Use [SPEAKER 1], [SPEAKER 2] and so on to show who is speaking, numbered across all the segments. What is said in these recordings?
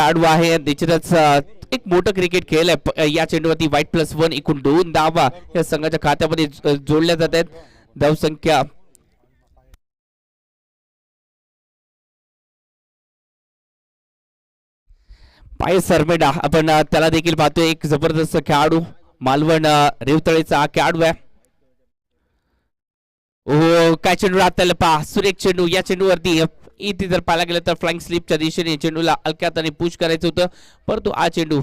[SPEAKER 1] खेळाडू आहे निश्चितच एक मोठं क्रिकेट खेळ आहे या चेंडूवरती वाईट +1 एकूण 2 धावा या संघाच्या खात्यामध्ये जोडल्या जात आहेत धावसंख्या पाय सरमेडा आपण त्याला देखील पाहतोय एक जबरदस्त खेळाडू मालवण रेवतळेचा खेळाडू आहे ओ काय चेंडू राहता पहा सुरेख चेंडू या चेंडूवरती इथे जर पाहायला गेलं तर फ्लाइंग स्लिपच्या दिशेने चेंडूला हलक्यात आणि पुश करायचं होतं परंतु हा चेंडू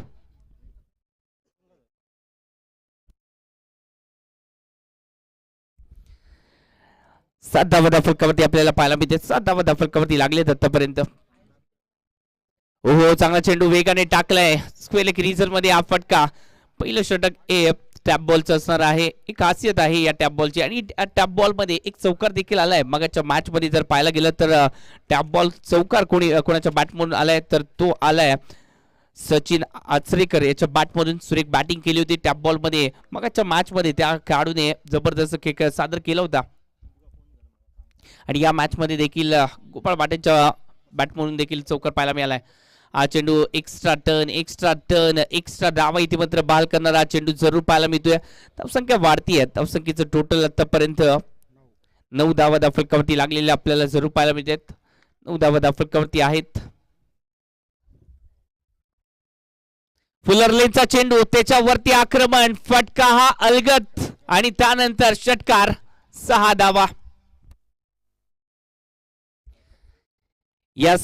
[SPEAKER 1] 7 धावा फलकावरती आपल्याला पाहायला मिळते 7 धावा फलकावरती लागलेत आतापर्यंत हो चांगला चेंडू वेगाने टाकलाय स्क्वेअर रिझन मध्ये हा फटका पहिलं षटक ए टॅप बॉलचं असणार आहे एक खासियत आहे या टॅप बॉलची आणि टॅप बॉल मध्ये एक चौकार देखील आलाय मगाच्या मॅच मध्ये जर पाहायला गेलं तर टॅप बॉल चौकार कोणाच्या बॅटमधून आलाय तर तो आलाय सचिन आचरेकर याच्या बॅटमधून सुरेख बॅटिंग केली होती टॅप बॉल मध्ये मगाच्या मॅच मध्ये त्या खेळाडूने जबरदस्त खेळ सादर केला होता आणि या मॅच मध्ये देखील गोपाळ बाटेच्या बॅटमधून देखील चौकार पाहायला मिळालाय हा चेंडू एक्स्ट्रा टर्न एक्स्ट्रा धावा इथे मात्र बहाल करणारा हा चेंडू जरूर पाहायला मिळतोय धावसंख्या वाढती आहे धावसंख्येचं टोटल आतापर्यंत 9 धावा फलकावरती लागलेले आपल्याला जरूर पाहायला मिळतात 9 धावा फलकावरती आहेत फुलरलेनचा चेंडू त्याच्यावरती आक्रमण फटका हा अलगत आणि त्यानंतर षटकार 6 धावा या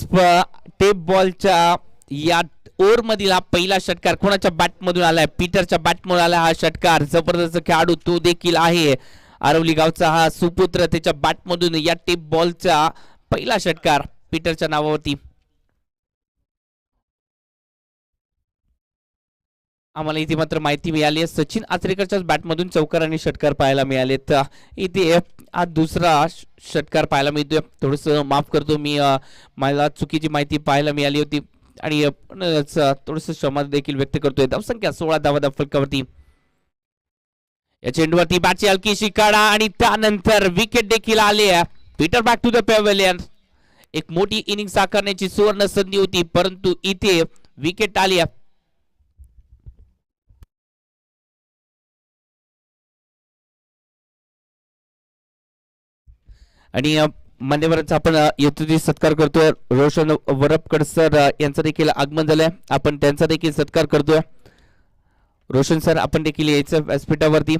[SPEAKER 1] टेप बॉलच्या या ओव्हर मधील हा पहिला षटकार कोणाच्या बॅट मधून आलाय पीटरच्या बॅट मधून आला हा षटकार जबरदस्त खेळाडू तो देखील आहे आरवली गावचा हा सुपुत्र त्याच्या बॅट मधून या टेप बॉलचा पहिला षटकार पीटरच्या नावावरती आम्हाला इथे मात्र माहिती मिळाली आहे सचिन आचरेकरच्याच बॅटमधून चौकार आणि षटकार पाहायला मिळालेत इथे हा दुसरा षटकार पाहायला मिळतोय थोडस माफ करतो मी मला चुकीची माहिती पाहायला मिळाली होती आणि थोडस क्षमा देखील व्यक्त करतोय धावसंख्या 16 धावा फलकावरती या चेंडूवरती बॅटची हलकीशी काढा आणि त्यानंतर विकेट देखील आली आहे Peter back to the pavilion एक मोठी इनिंग साकारण्याची सुवर्ण संधी होती परंतु इथे विकेट आली आहे आणि मान्यवरांचा आपण यथोचित सत्कार करतोय रोशन वरपकर सर यांचं देखील आगमन झालंय आपण त्यांचा देखील सत्कार करतोय रोशन सर आपण देखील यायचं व्यासपीठावरती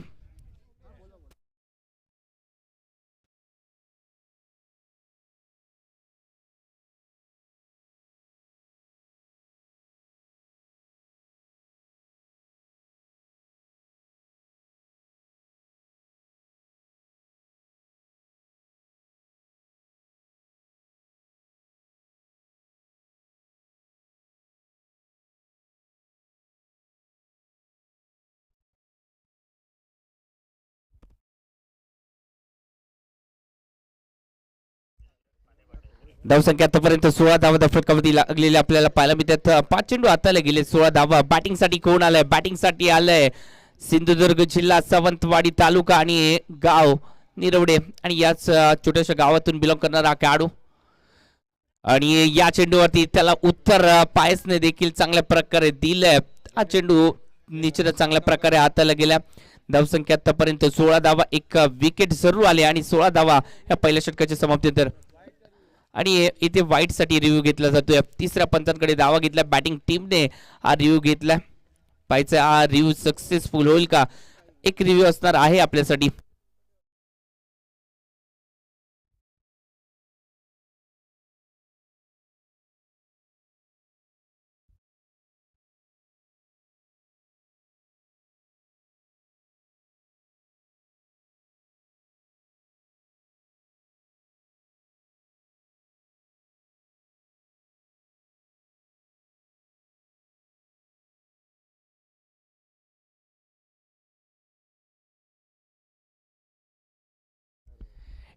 [SPEAKER 1] धावसंख्या आतापर्यंत 16 धावा फलकावरती लागलेले आपल्याला पाहायला मिळतात 5 चेंडू हाताला गेले 16 धावा बॅटिंग साठी कोण आलंय बॅटिंग साठी आलंय सिंधुदुर्ग जिल्हा सावंतवाडी तालुका आणि गाव निरवडे आणि याच छोट्याशा गावातून बिलॉंग करणारा खेळाडू आणि या चेंडूवरती त्याला उत्तर पायसने देखील चांगल्या प्रकारे दिलंय हा चेंडू निश्चितच चांगल्या प्रकारे हाताला गेला धावसंख्या आतापर्यंत 16 धावा एक विकेट जरूर आले आणि 16 धावा या पहिल्या षटकाच्या समाप्तीनंतर आणि इथे वाईट साठी रिव्ह्यू घेतला जातोय तिसऱ्या पंचांकडे दावा घेतला बॅटिंग टीमने हा रिव्ह्यू घेतला पाहिजे हा रिव्ह्यू सक्सेसफुल होईल का एक रिव्ह्यू असणार आहे आपल्यासाठी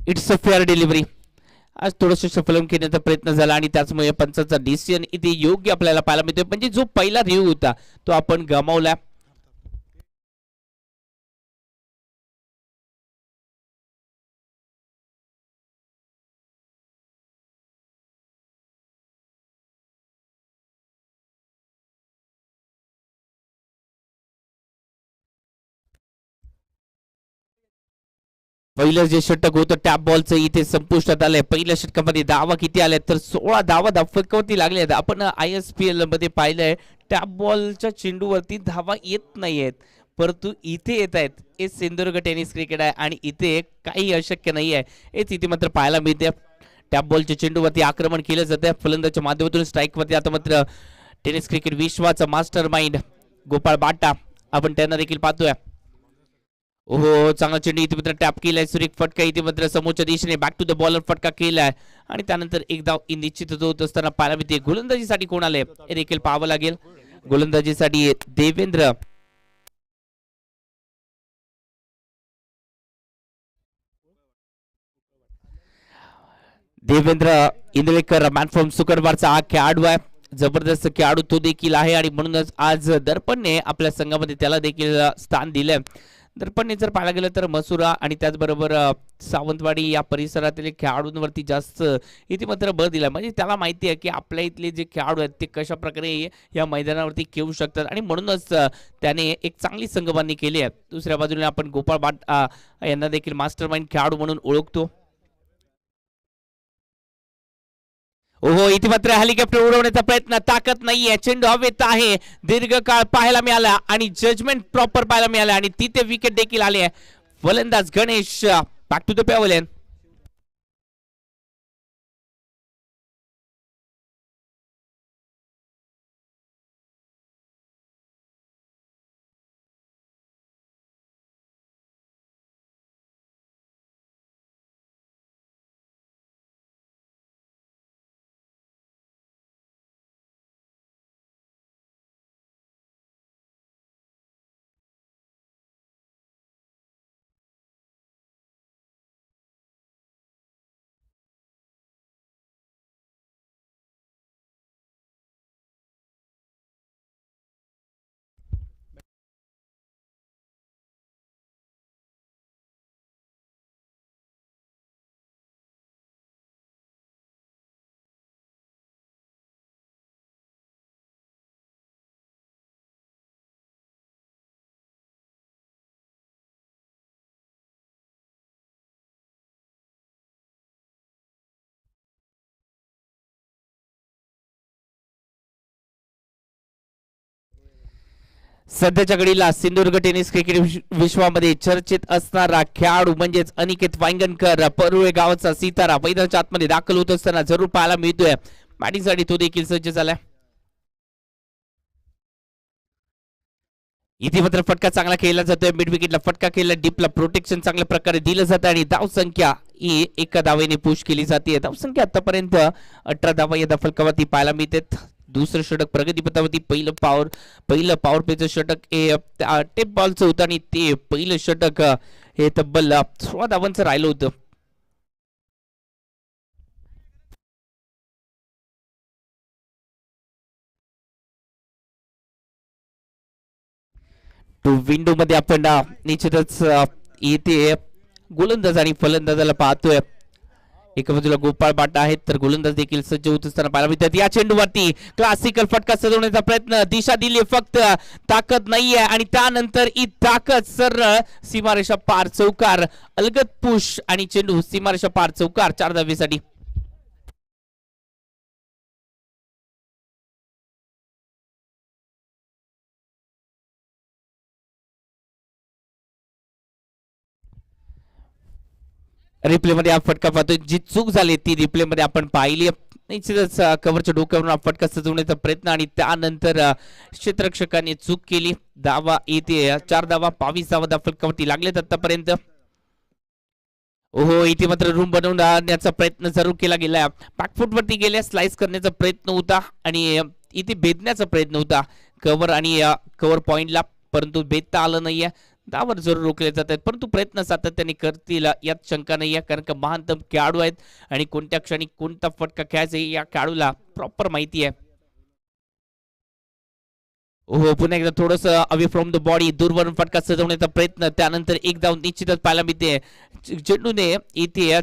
[SPEAKER 1] इट्स अ फेअर डिलिव्हरी आज थोडंसं सफलम घेण्याचा प्रयत्न झाला आणि त्याचमुळे पंचाचा डिसिजन इथे योग्य आपल्याला पाहायला मिळतोय म्हणजे जो पहिला रिव्ह्यू होता तो आपण गमावला पहिलं जे षटक होतं टॅप बॉलचं इथे संपुष्टात आलंय. पहिल्या षटकामध्ये धावा किती आल्या तर 16 धावा धावफलकावरती लागल्या आहेत. आपण ISPL मध्ये पाहिलंय टॅप बॉलच्या चेंडूवरती धावा येत नाहीयेत, परंतु इथे येत आहेत. हे सिंधुदुर्ग टेनिस क्रिकेट आहे आणि इथे काही अशक्य नाही आहे हेच इथे मात्र पाहायला मिळते. टॅप बॉलच्या चेंडूवरती आक्रमण केलं जातं फलंदाच्या माध्यमातून. स्ट्राईकवरती आता मात्र टेनिस क्रिकेट विश्वाचा मास्टर माइंड गोपाळ बाटा आपण त्यांना देखील पाहतोय. हो चांगला चेंडू इथे मात्र टॅप केलाय. सुरेख फटका इथे मात्र समोरच्या दिशेने बॅक टू द बॉलर फटका केलाय आणि त्यानंतर एक धाव निश्चित होत असताना पाहायला मिळते. गोलंदाजीसाठी कोण आले हे देखील पाहावं लागेल. गोलंदाजीसाठी देवेंद्र इंदवेकर मॅन फ्रॉम सुकरवारचा हा खेळाडू आहे. जबरदस्त खेळाडू तो देखील आहे आणि म्हणूनच आज दर्पणने आपल्या संघामध्ये त्याला देखील स्थान दिलंय. दर्पणने जर पाहायला गेलं तर मसुरा आणि त्याचबरोबर सावंतवाडी या परिसरातील खेळाडूंवरती जास्त इथे मात्र बळ दिला. म्हणजे त्याला माहिती आहे की आपल्या इथले जे खेळाडू आहेत ते कशा प्रकारे या मैदानावरती खेळू शकतात आणि म्हणूनच त्याने एक चांगली संघबांधणी केली आहे. दुसऱ्या बाजूने आपण गोपाळ भाट यांना देखील मास्टर माइंड खेळाडू म्हणून ओळखतो. ओहो इथे मात्र हेलिकॉप्टर उडवण्याचा प्रयत्न ताकद नाहीये. चेंडू हवेत आहे. दीर्घकाळ पाहायला मिळाला आणि जजमेंट प्रॉपर पाहायला मिळालं आणि तिथे विकेट देखील आले आहे. फलंदाज Ganesh back to the pavilion. सध्याच्या घडीला सिंधुदुर्ग टेनिस क्रिकेट विश्वामध्ये चर्चेत असणारा खेळाडू म्हणजेच अनिकेत वांगणकर परुळे गावाचा सितारा मैदानाच्या आतमध्ये दाखल होत असताना जरूर पाहायला मिळतोय. बॅटिंगसाठी तो देखील सज्ज झालाय. इथे मात्र फटका चांगला केला जातोय. मिड विकेटला फटका केला. डीपला प्रोटेक्शन चांगल्या प्रकारे दिलं जातं आणि धाव संख्या ही एका धावेने पुश केली जाते. धाव संख्या आतापर्यंत 18 धावा या फलकावरती पाहायला मिळतात. दुसरं षटक प्रगतीपथावरती पहिलं पॉवर प्लेचं षटक हे टेप बॉलचं होतं आणि ते पहिलं षटक हे तब्बल 16 धावांचं राहिलं होतं. टू विंडो मध्ये आपण निश्चितच इथे गोलंदाज आणि फलंदाजाला पाहतोय. एका बाजूला गोपाळ बाटा आहेत तर गोलंदाज देखील सज्ज होत असताना पाहायला मिळतात. या चेंडूवरती क्लासिकल फटका सजवण्याचा प्रयत्न. दिशा दिली फक्त ताकद नाहीये आणि त्यानंतर ही ताकद सरळ सीमारेषा पार चौकार. अलगद पुश आणि चेंडू सीमारेषा पार चौकार 4 धावेसाठी. रिप्ले मध्ये आपण फटका पाहतोय. जी चूक झाली ती रिप्ले मध्ये आपण पाहिली. निश्चितच कव्हरच्या डोक्यावरून फटका सजवण्याचा प्रयत्न आणि त्यानंतर क्षेत्ररक्षकाने चूक केली. धावा येते 4 धावा 22 धावा फलकावरती लागलेत आतापर्यंत. ओहो इथे मात्र रूम बनवून आणण्याचा प्रयत्न जरूर केला गेला. बॅकफुट वरती गेल्या स्लाइस करण्याचा प्रयत्न होता आणि इथे भेदण्याचा प्रयत्न होता कव्हर आणि कव्हर पॉइंटला, परंतु भेदता आलं नाहीये. धावर जरूर रोखले जात आहेत परंतु प्रयत्न सातत्याने करतील यात शंका नाही आहे. कारण का महानतम खेळाडू आहेत आणि कोणत्या क्षणी कोणता फटका खेळायचा या खेळाडूला प्रॉपर माहिती आहे. हो, पुन्हा एकदा थोडंसं अवे फ्रॉम द बॉडी दूरवरून फटका सजवण्याचा प्रयत्न, त्यानंतर एक धाव निश्चितच पाहायला मिळते. चेंडूने इथे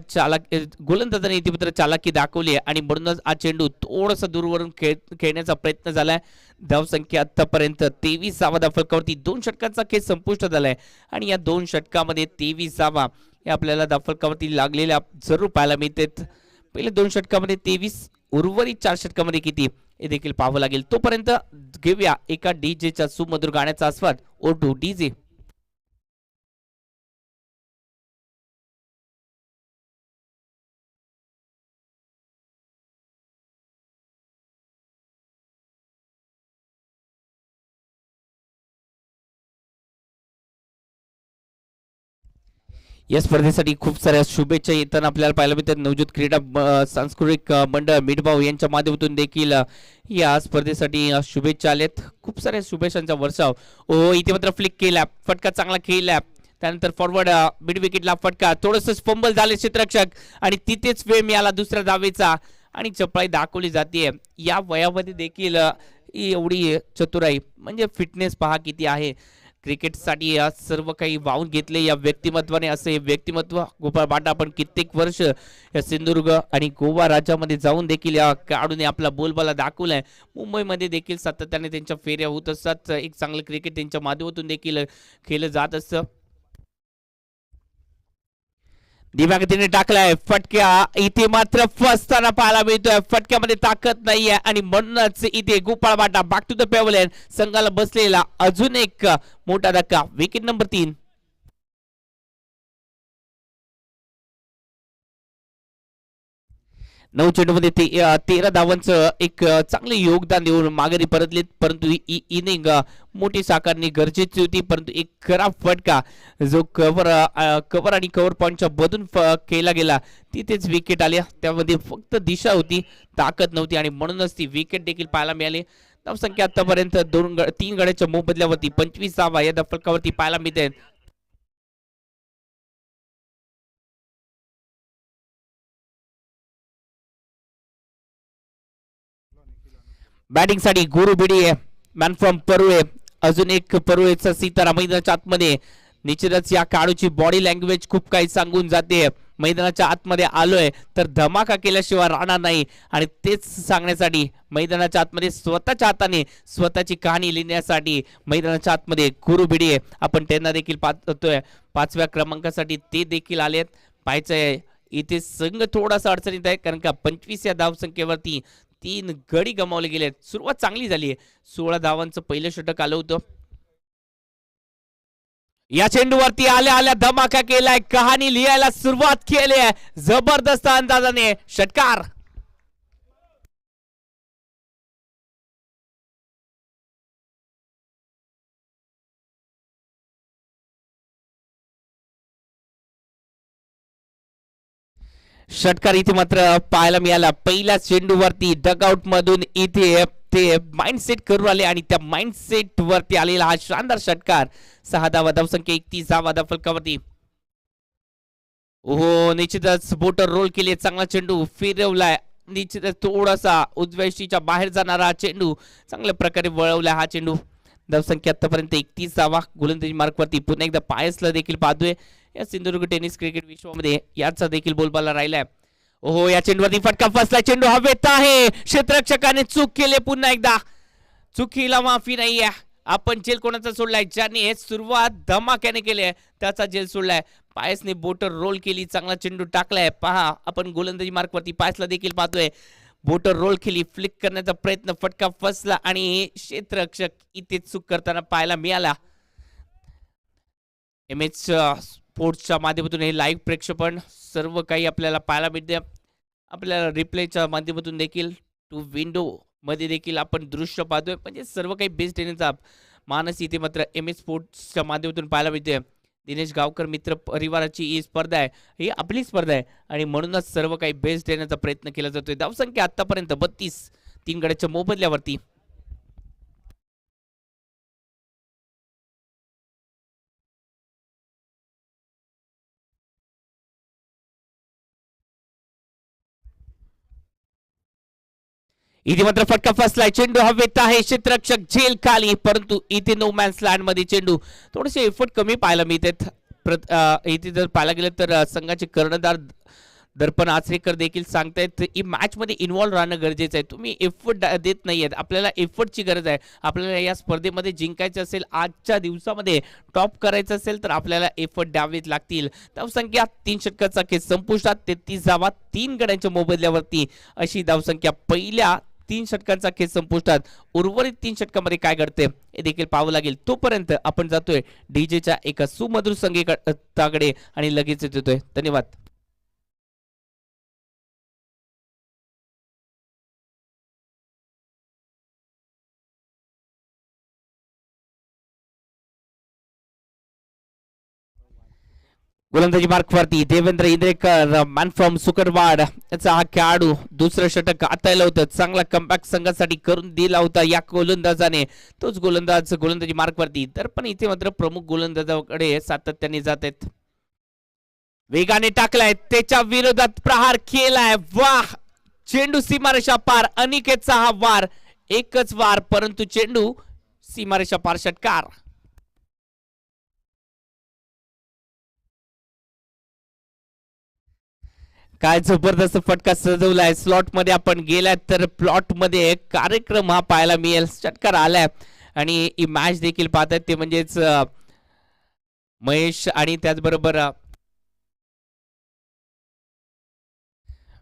[SPEAKER 1] गोलंदाजाने इथे मात्र चालाकी दाखवली आहे आणि म्हणूनच हा चेंडू थोडासा दूरवरून खेळण्याचा प्रयत्न झालाय. धावसंख्या आतापर्यंत 23 धावा फलकावरती 2 षटकांचा खेळ संपुष्टात आलाय आणि या 2 षटकामध्ये 23 धावा हे आपल्याला धावफलकावरती लागलेल्या जरूर पाहायला मिळतात. पहिले 2 षटकामध्ये 23, उर्वरित 4 षटकामध्ये किती हे देखील पाहावं लागेल. तोपर्यंत घेऊया एका डीजेच्या सुमधुर गाण्याचा आस्वाद. Over to DJ. या स्पर्धेसाठी खूप साऱ्या शुभेच्छा येताना आपल्याला पाहायला मिळतात. नवजोत क्रीडा सांस्कृतिक मंडळ मिठभाऊ यांच्या माध्यमातून देखील या स्पर्धेसाठी शुभेच्छा आल्यात. खूप साऱ्या शुभेच्छांचा वर्षाव. ओ इथे मात्र फ्लिक केला, फटका चांगला खेळला. त्यानंतर फॉरवर्ड मिड विकेटला फटका, थोडंसं फंबल झाले क्षेत्ररक्षक आणि तिथेच वेळ मिळाला दुसऱ्या धावेचा आणि चपळाई दाखवली जाते. या वयामध्ये देखील एवढी चतुराई म्हणजे फिटनेस पहा किती आहे. क्रिकेटसाठी या सर्व काही वाहून घेतले या व्यक्तिमत्वाने. असे व्यक्तिमत्व गोपाळ बाटा आपण कित्येक वर्ष या सिंधुदुर्ग आणि गोवा राज्यामध्ये जाऊन देखील या खेळाडूने आपला बोलबाला दाखवलाय. मुंबईमध्ये देखील सातत्याने त्यांच्या फेऱ्या होत असतात. एक चांगलं क्रिकेट त्यांच्या माध्यमातून देखील खेळलं जात असतं. दिव्यागतीने टाकलाय फटक्या, इथे मात्र फसताना पाहायला मिळतोय. फटक्यामध्ये ताकद नाहीये आणि म्हणूनच इथे Gopal Bata back to the pavilion संघाला बसलेला अजून एक मोठा धक्का. Wicket number 3. 9 चेंडूमध्ये 13 धावांचं एक चांगले योगदान देऊन माघारी परतलेत. परंतु ही इनिंग मोठी साकारणी गरजेची होती. परंतु एक खराब फटका जो कव्हर आणि कव्हर पॉईंटच्या मधून केला गेला, तिथेच विकेट आल्या. त्यामध्ये फक्त दिशा होती, ताकद नव्हती आणि म्हणूनच ती विकेट देखील पाहायला मिळाली. धावसंख्या आतापर्यंत 3 गड्याच्या मोबदल्यावरती 25 धावा या फलकावरती पाहायला मिळते. बॅटिंगसाठी गुरु बिडी आहे, मॅन फ्रॉम परुळे. अजून एक परुळेचा सीतारा मैदानाच्या आतमध्ये. निश्चितच या काळूची बॉडी लँग्वेज खूप काही सांगून जाते. मैदानाच्या आतमध्ये आलोय तर धमाका केल्याशिवाय राहणार नाही आणि तेच सांगण्यासाठी मैदानाच्या आतमध्ये स्वतःच्या हाताने स्वतःची कहाणी लिहिण्यासाठी मैदानाच्या आतमध्ये गुरु भिडे आपण त्यांना देखील पाहतोय. 5व्या क्रमांकासाठी ते देखील आलेत. पाहायचंय इथे संघ थोडासा अडचणीत आहे, कारण का 25 या धावसंख्येवरती 3 गडी गमावले गेलेत. सुरुवात चांगली झाली आहे. 16 धावांचं पहिलं षटक आलं होतं. या चेंडूवरती आल्या आल्या धमाका केलाय, कहाणी लिहायला सुरुवात केली आहे जबरदस्त अंदाजाने. षटकार. षटकार इथे मात्र पाहायला मिळाला. पहिल्या चेंडूवरती डगआउट मधून इथे ते माइंडसेट करून आले आणि त्या माइंडसेट वरती आलेला हा शानदार षटकार. 6 धावा, धावसंख्या 31 धावा फलकावरती. हो निश्चितच बोटर रोल केली, चांगला चेंडू फिरवलाय. निश्चितच थोडासा उजव्याशीच्या बाहेर जाणारा चेंडू चांगल्या प्रकारे वळवलाय हा चेंडू. धावसंख्या आतापर्यंत 31 धावा. गोलंदाजी मार्कवरती पुन्हा एकदा पायसला देखील पाहतोय. या सिंधुदुर्ग टेनिस क्रिकेट विश्वामध्ये याचा देखील बोलबाला राहिलाय. ओहो या चेंडूवरती फटका फसला, चेंडू हवेत आहे. क्षेत्ररक्षकाने चूक केली पुन्हा एकदा. चुकीला माफी नाहीये. आपण जेल कोणाचा सोडलाय, ज्याने सुरुवात धमाक्याने केली आहे त्याचा जेल सोडलाय. पायसने बोटर रोल केली, चांगला चेंडू टाकलाय. पहा आपण गोलंदाजी मार्कवरती पायसला देखील पाहतोय. बोटर रोल केली, फ्लिक करण्याचा प्रयत्न, फटका फसला आणि क्षेत्ररक्षक इथे चूक करताना पाहायला मिळाला. एमएच स्पोर्ट्सच्या माध्यमातून हे लाईव्ह प्रेक्षेपण सर्व काही आपल्याला पाहायला मिळते. आपल्याला रिप्लेच्या माध्यमातून देखील टू विंडो मध्ये देखील आपण दृश्य पाहतोय. म्हणजे सर्व काही बेस्ट येण्याचा मानस इथे मात्र एमएच स्पोर्ट्सच्या माध्यमातून पाहायला मिळते. दिनेश गावकर मित्र परिवाराची ही स्पर्धा आहे, ही आपली स्पर्धा आहे आणि म्हणूनच सर्व काही बेस्ट देण्याचा प्रयत्न केला जातोय. धावसंख्या आतापर्यंत 32, 3 गड्याच्या मोबदल्यावरती. इथे मात्र फटका फसलाय, चेंडू हवेत आहे, क्षेत्ररक्षक झेल खाली, परंतु इथे नो मॅन्स लँड मध्ये चेंडू थोडेसे एफर्ट कमी पाहायला मिळते. इथे जर पाहायला गेलं तर संघाचे कर्णधार दर्पण आचरेकर देखील सांगतायत ही मॅच मध्ये इन्व्हॉल्व राहणं गरजेचं आहे. तुम्ही एफर्ट देत नाहीयेत, आपल्याला एफर्टची गरज आहे. आपल्याला या स्पर्धेमध्ये जिंकायचं असेल, आजच्या दिवसामध्ये टॉप करायचं असेल तर आपल्याला एफर्ट द्यावेच लागतील. धावसंख्या 3 षटकाचा खेळ संपुष्टात, 33 धावा 3 गड्यांच्या मोबदल्यावरती अशी धावसंख्या पहिल्या 3 षटकांचा खेळ संपुष्टात. उर्वरित 3 षटकामध्ये काय घडते हे देखील पाहावं लागेल. तोपर्यंत आपण जातोय डीजेच्या एका सुमधुर संगीताकडे आणि लगेच येतोय. धन्यवाद. गोलंदाजी मार्कवरती देवेंद्र इंद्रेकर, मॅन फ्रॉम सुकरवाड याचा हा खेळाडू दुसरं षटक आतायला होतं. चांगला कमबॅक संघासाठी करून दिला होता या गोलंदाजाने. तोच गोलंदाज गोलंदाजी मार्कवरती, तर पण इथे मात्र प्रमुख गोलंदाजाकडे सातत्याने जात आहेत. वेगाने टाकलाय, त्याच्या विरोधात प्रहार केलाय, वाह! चेंडू सीमारेषा पार, अनिकेतचा हा वार, एकच वार परंतु चेंडू सीमारेषा पार, षटकार. काय जबरदस्त फटका सजवलाय. स्लॉट मध्ये आपण गेलात तर प्लॉट मध्ये कार्यक्रम हा पाहायला मिळेल. षटकार आलाय आणि ही मॅच देखील पाहतात ते म्हणजेच महेश आणि त्याचबरोबर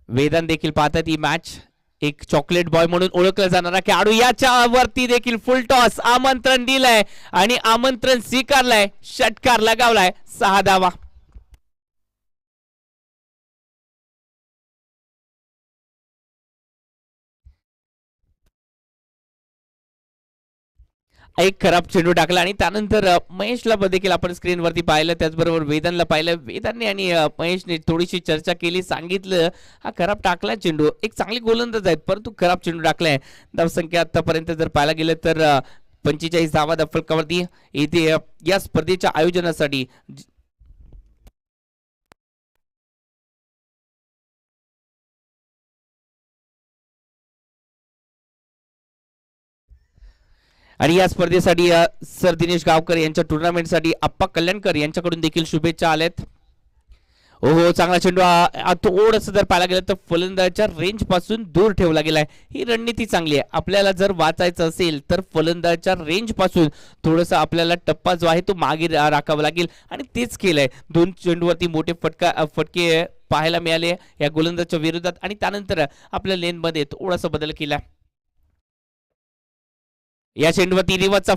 [SPEAKER 1] वेदांत देखील पाहतात ही मॅच. एक चॉकलेट बॉय म्हणून ओळखला जाणारा खेळाडू याच्यावरती देखील फुल टॉस आमंत्रण दिलंय आणि आमंत्रण स्वीकारलंय, षटकार लगावलाय, 6 धावा. एक खराब चेंडू टाकला आणि त्यानंतर महेशला देखील आपण स्क्रीनवरती पाहिलं, त्याचबरोबर वेदांतला पाहिलं. वेदांतने आणि महेशने थोडीशी चर्चा केली, सांगितलं हा खराब टाकला चेंडू. एक चांगली गोलंदाज आहेत परंतु खराब चेंडू टाकलाय. धावसंख्या आतापर्यंत जर पाहायला गेलं तर 45 धावा फलकावरती इथे या स्पर्धेच्या आयोजनासाठी. आणि या स्पर्धेसाठी सर दिनेश गावकर यांच्या टुर्नामेंटसाठी आप्पा कल्याणकर यांच्याकडून देखील शुभेच्छा आल्यात. हो हो, चांगला चेंडू थोडंसं जर पाहायला गेलं तर फलंदाजाच्या रेंज पासून दूर ठेवला गेलाय. ही रणनीती चांगली आहे. आपल्याला जर वाचायचं असेल तर फलंदाजाच्या रेंज पासून थोडंसं आपल्याला टप्पा जो आहे तो मागे राखावा लागेल आणि तेच केलंय. 2 चेंडूवरती मोठे फटके पाहायला मिळाले या गोलंदाजाच्या विरोधात आणि त्यानंतर आपल्या लेनमध्ये थोडासा बदल केला. या चेंडूवरती रिवाचा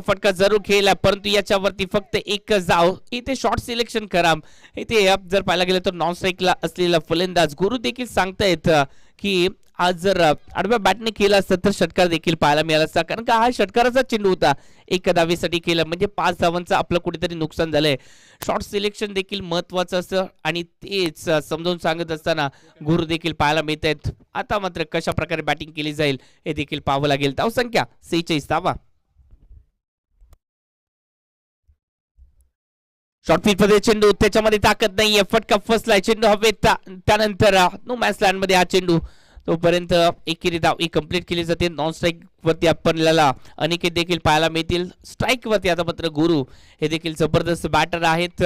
[SPEAKER 1] फटका जरूर खेळला परंतु याच्यावरती फक्त एकच धाव. इथे शॉर्ट सिलेक्शन करा. इथे जर पाहायला गेलं तर नॉन स्ट्राईकला असलेला फलंदाज गुरु देखील सांगतायत की आज जर आडव्या बॅटने केला असता तर षटकार देखील पाहायला मिळाला असता, कारण का हा षटकाराचा चेंडू होता. एका धावेसाठी केला म्हणजे 5 धावांचं आपलं कुठेतरी नुकसान झालंय. शॉर्ट सिलेक्शन देखील महत्वाचं असतं आणि तेच समजावून सांगत असताना गुरु देखील पाहायला मिळत आहेत. आता मात्र कशा प्रकारे बॅटिंग केली जाईल हे देखील पाहावं लागेल. धावसंख्या 46 धावा. शॉर्ट पिच मध्ये चेंडू, त्याच्यामध्ये ताकद नाहीये, फटका फसलाय, चेंडू हवेत. त्यानंतर नो मॅच लँड मध्ये हा चेंडू तोपर्यंत एकेरी धाव कंप्लीट केली जाते. नॉन स्ट्राईक वरती आपल्याला अनिकेत देखील पाहायला मिळतील. स्ट्राईक वरती आता मात्र गुरु हे देखील जबरदस्त बॅटर आहेत.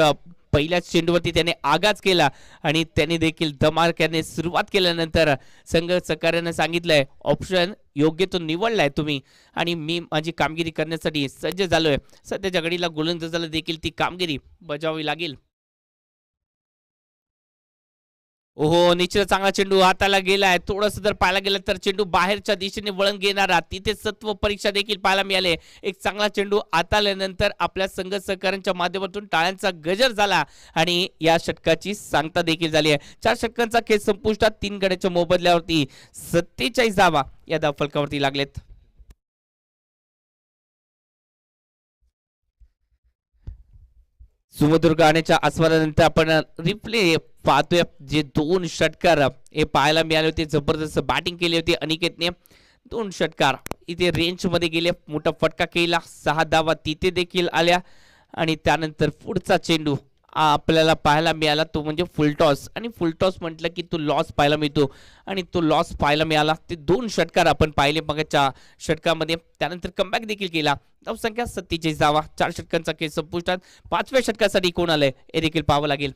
[SPEAKER 1] पहिल्याच चेंडूवरती त्याने आगाज केला आणि त्याने देखील धमाक्याने सुरुवात केल्यानंतर संघ सहकार्याने सांगितलंय ऑप्शन योग्य तो निवडलाय तुम्ही आणि मी माझी कामगिरी करण्यासाठी सज्ज झालोय. सध्याच्या घडीला गोलंदाजाला देखील ती कामगिरी बजावावी लागेल. ओहो, निश्चित चांगला चेंडू हाताला गेलाय. थोडंसं जर पाहायला गेलं तर चेंडू बाहेरच्या दिशेने वळण घेणारा, तिथे सत्व परीक्षा देखील पाहायला मिळाले. एक चांगला चेंडू हाताळल्यानंतर आपल्या संघ सहकाऱ्यांच्या माध्यमातून टाळ्यांचा गजर झाला आणि या षटकाची सांगता देखील झाली आहे. 4 षटकांचा खेळ संपुष्टात. 3 गड्याच्या मोबदल्यावरती 47 धावा या धावफलकावरती लागलेत. सुमधुर गाण्याच्या आस्वादानंतर आपण रिप्ले पाहतोय. जे 2 षटकार हे पाहायला मिळाले होते, जबरदस्त बॅटिंग केली होती अनिकेतने. 2 षटकार इथे रेंज मध्ये गेले, मोठा फटका केला, 6 धावा तिथे देखील आल्या आणि त्यानंतर पुढचा चेंडू आपल्याला पाहायला मिळाला तो म्हणजे फुलटॉस, आणि फुलटॉस म्हटलं की तो लॉस पाहायला मिळतो, आणि तो लॉस पाहायला मिळाला. ते 2 षटकार आपण पाहिले मगाच्या षटकामध्ये. त्यानंतर कमबॅक देखील केला. धावसंख्या 47 धावा, 4 षटकांचा खेळ संपुष्टात. 5व्या षटकासाठी कोण आलंय हे देखील पाहावं लागेल.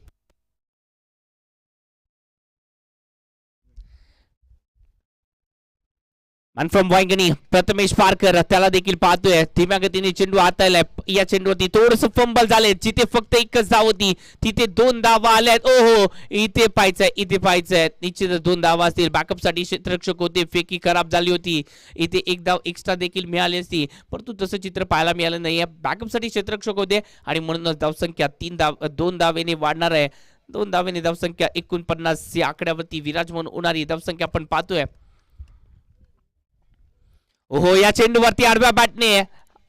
[SPEAKER 1] आणि फ्रॉम वांगणी प्रथमेश पारकर त्याला देखील पाहतोय. धीम्या गतीने चेंडू हाताळलाय. या चेंडूवरती थोडस फंबल झाले. जिथे फक्त एकच धाव होती तिथे 2 धावा आल्यात. ओहो, इथे पाहायचंय, इथे पाहायचंय. निश्चितच 2 धावा असतील. बॅकअप साठी क्षेत्ररक्षक होते, फेकी खराब झाली होती. इथे एक धाव एक्स्ट्रा देखील मिळाली असती, परंतु तसं चित्र पाहायला मिळालं नाहीये. बॅकअप साठी क्षेत्ररक्षक होते आणि म्हणूनच धावसंख्या 2 धावेने वाढणार आहे. 2 धावेने धावसंख्या 49 या आकड्यावरती विराजमान होणारी धावसंख्या आपण पाहतोय. ओहो, या चेंडूवरती आडव्या बॅटने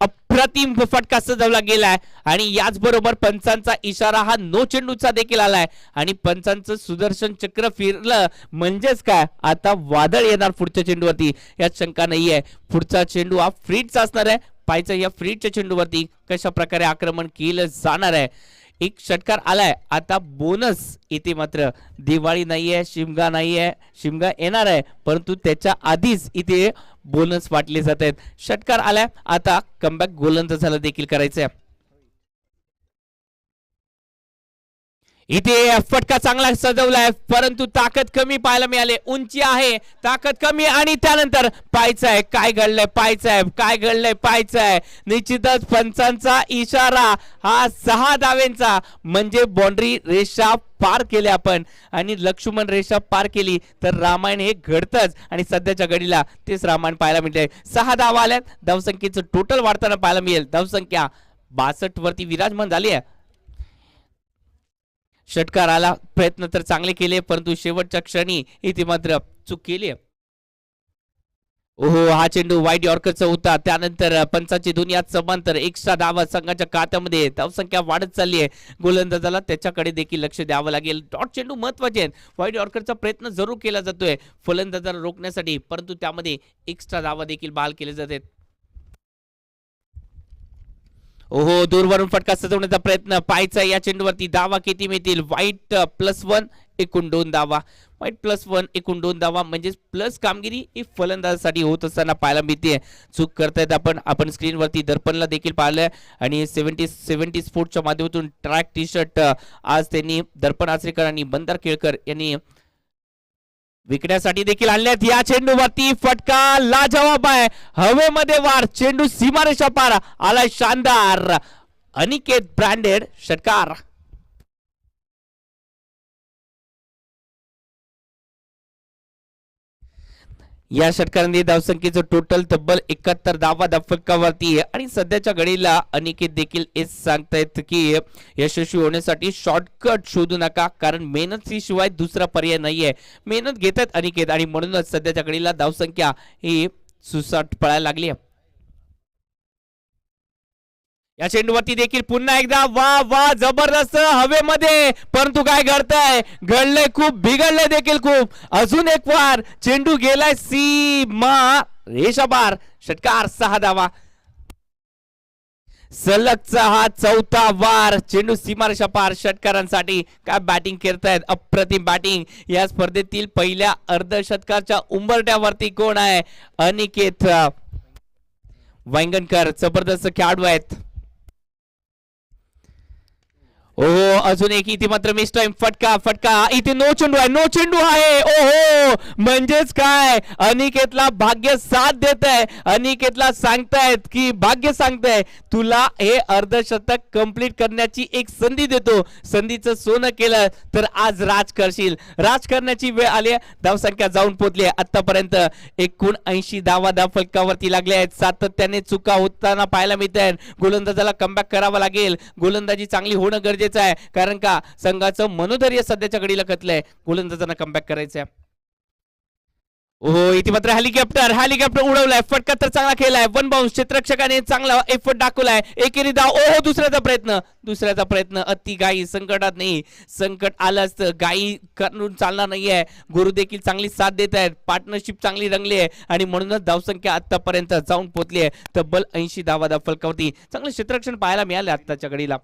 [SPEAKER 1] अप्रतिम फटका सजवला गेलाय, आणि याचबरोबर पंचांचा इशारा हा नो चेंडूचा देखील आलाय, आणि पंचांचं सुदर्शन चक्र फिरलं म्हणजेच काय, आता वादळ येणार पुढच्या चेंडूवरती, यात शंका नाहीये. पुढचा चेंडू हा फ्रीडचा असणार आहे. पाहायचं या फ्रीडच्या चेंडूवरती कशा प्रकारे आक्रमण केलं जाणार आहे. एक षटकार आलाय, आता बोनस इथे मात्र दिवाळी नाहीये, शिमगा नाहीये. शिमगा येणार आहे, परंतु त्याच्या आधीच इथे बोनस वाटले जात आहेत. षटकार आलाय, आता कमबॅक गोलंदाजाला देखील करायचंय. इथे फटका चांगला सजवलाय, परंतु ताकद कमी पाहायला मिळाले. उंची आहे, ताकद कमी, आणि त्यानंतर पाहायचंय काय घडलंय, पाहायचंय काय घडलंय, पाहायचंय. निश्चितच पंचांचा इशारा हा 6 धावेंचा, म्हणजे बाउंड्री रेषा पार केली आपण, आणि लक्ष्मण रेषा पार केली तर रामायण हे घडतंच, आणि सध्याच्या घडीला तेच रामायण पाहायला मिळतंय. 6 धावा आल्यात. धावसंख्येचं टोटल वाढताना पाहायला मिळेल. धावसंख्या 62 वरती विराजमान झाली आहे. षटकार आला, प्रयत्न तर चांगले केले, परंतु शेवटच्या क्षणी इथे मात्र चूक केली. ओहो, हा चेंडू वाईड यॉर्करचा होता. त्यानंतर पंचाची दुनियात समांतर एक्स्ट्रा धावा संघाच्या खात्यामध्ये. धावसंख्या वाढत चालली आहे. गोलंदाजाला त्याच्याकडे देखील लक्ष द्यावं लागेल. डॉट चेंडू महत्वाचे आहेत. वाईड यॉर्करचा प्रयत्न जरूर केला जातोय फलंदाजाला रोखण्यासाठी, परंतु त्यामध्ये एक्स्ट्रा धावा देखील बहाल केले जातात. ओहो, दूरवरून फटका सजवण्याचा प्रयत्न. पाहायचा या चेंडूवरती धावा किती मिळतील. वाईट +1 एकूण 2 धावा. वाईट +1 एकूण 2 धावा, म्हणजे प्लस कामगिरी ही फलंदाजासाठी होत असताना पाहायला मिळते. चूक करतायत आपण स्क्रीनवरती दर्पणला देखील पाहिलंय, आणि 70 स्पोर्ट्सच्या माध्यमातून ट्रॅक टी शर्ट आज त्यांनी दर्पण आचरेकर आणि बंदार केळकर यांनी विकण्यासाठी देखील आणल्यात. या चेंडूवरती फटका लाजवाब आहे. हवेमध्ये वार, चेंडू सीमारेषा पार आलाय. शानदार अनिकेत ब्रँडेड षटकार. या षटकारांनी धावसंख्येचं टोटल तब्बल 71 धावा फलकावरती आहे, आणि सध्याच्या घडीला अनिकेत देखील हेच सांगतायत की यशस्वी होण्यासाठी शॉर्टकट शोधू नका, कारण मेहनत शिवाय दुसरा पर्याय नाहीये. मेहनत घेतात अनिकेत, आणि म्हणूनच सध्याच्या घडीला धावसंख्या ही सुसाट पळायला लागली आहे. या चेंडूवरती देखील पुन्हा एकदा वा वा, जबरदस्त हवेमध्ये, परंतु काय घडतंय, घडलंय खूप, बिघडलंय देखील खूप. अजून एक वार, चेंडू गेलाय सीमा रेषा पार. षटकार 6 धावा. सलगचा हा 4था वार, चेंडू सीमारेषा पार. षटकारांसाठी काय बॅटिंग करतायत, अप्रतिम बॅटिंग. या स्पर्धेतील पहिल्या अर्धशतकाच्या उंबरट्यावरती कोण आहे, अनिकेत वांगणकर. जबरदस्त खेळाडू आहेत. ओहो, अजून एक इथे मात्र मिस टाइम. फटका इथे नो चेंडू आहे, नो चेंडू आहे. ओहो, म्हणजेच काय, अनिकेतला भाग्य साथ देत आहे. अनिकेतला सांगतायत की भाग्य सांगताय तुला हे अर्धशतक कंप्लीट करण्याची एक संधी देतो. संधीचं सोनं केलं तर आज राज करशील. राज करण्याची वेळ आली. धावसंख्या जाऊन पोहोचली आहे आतापर्यंत 79 धावा फलकावरती लागल्या आहेत. सातत्याने चुका होताना पाहायला मिळत आहेत. गोलंदाजाला कमबॅक करावा लागेल. गोलंदाजी चांगली होणं गरजेचं आहे, कारण का संघाचं मनोधैर्य सध्याच्या घडीला कतलंय. गोलंदाजांना कमबॅक करायचंय. ओहो, इथे मात्र हेलिकॉप्टर उडवलाय. फटका तर चांगला केलाय. One bounce. क्षेत्ररक्षकाने चांगला एफर्ट दाखवलाय. एकेरी धाव. ओहो, दुसऱ्याचा प्रयत्न अति गाई. संकटात नाही, संकट आलं असतं, गाई करून चालणार नाहीये. गुरु देखील चांगली साथ देत आहेत. पार्टनरशिप चांगली रंगली आहे, आणि म्हणूनच धावसंख्या आतापर्यंत जाऊन पोहोचली आहे तब्बल 80 धावा फलकावरती. चांगलं क्षेत्ररक्षण पाहायला मिळालं आताच्या घडीला.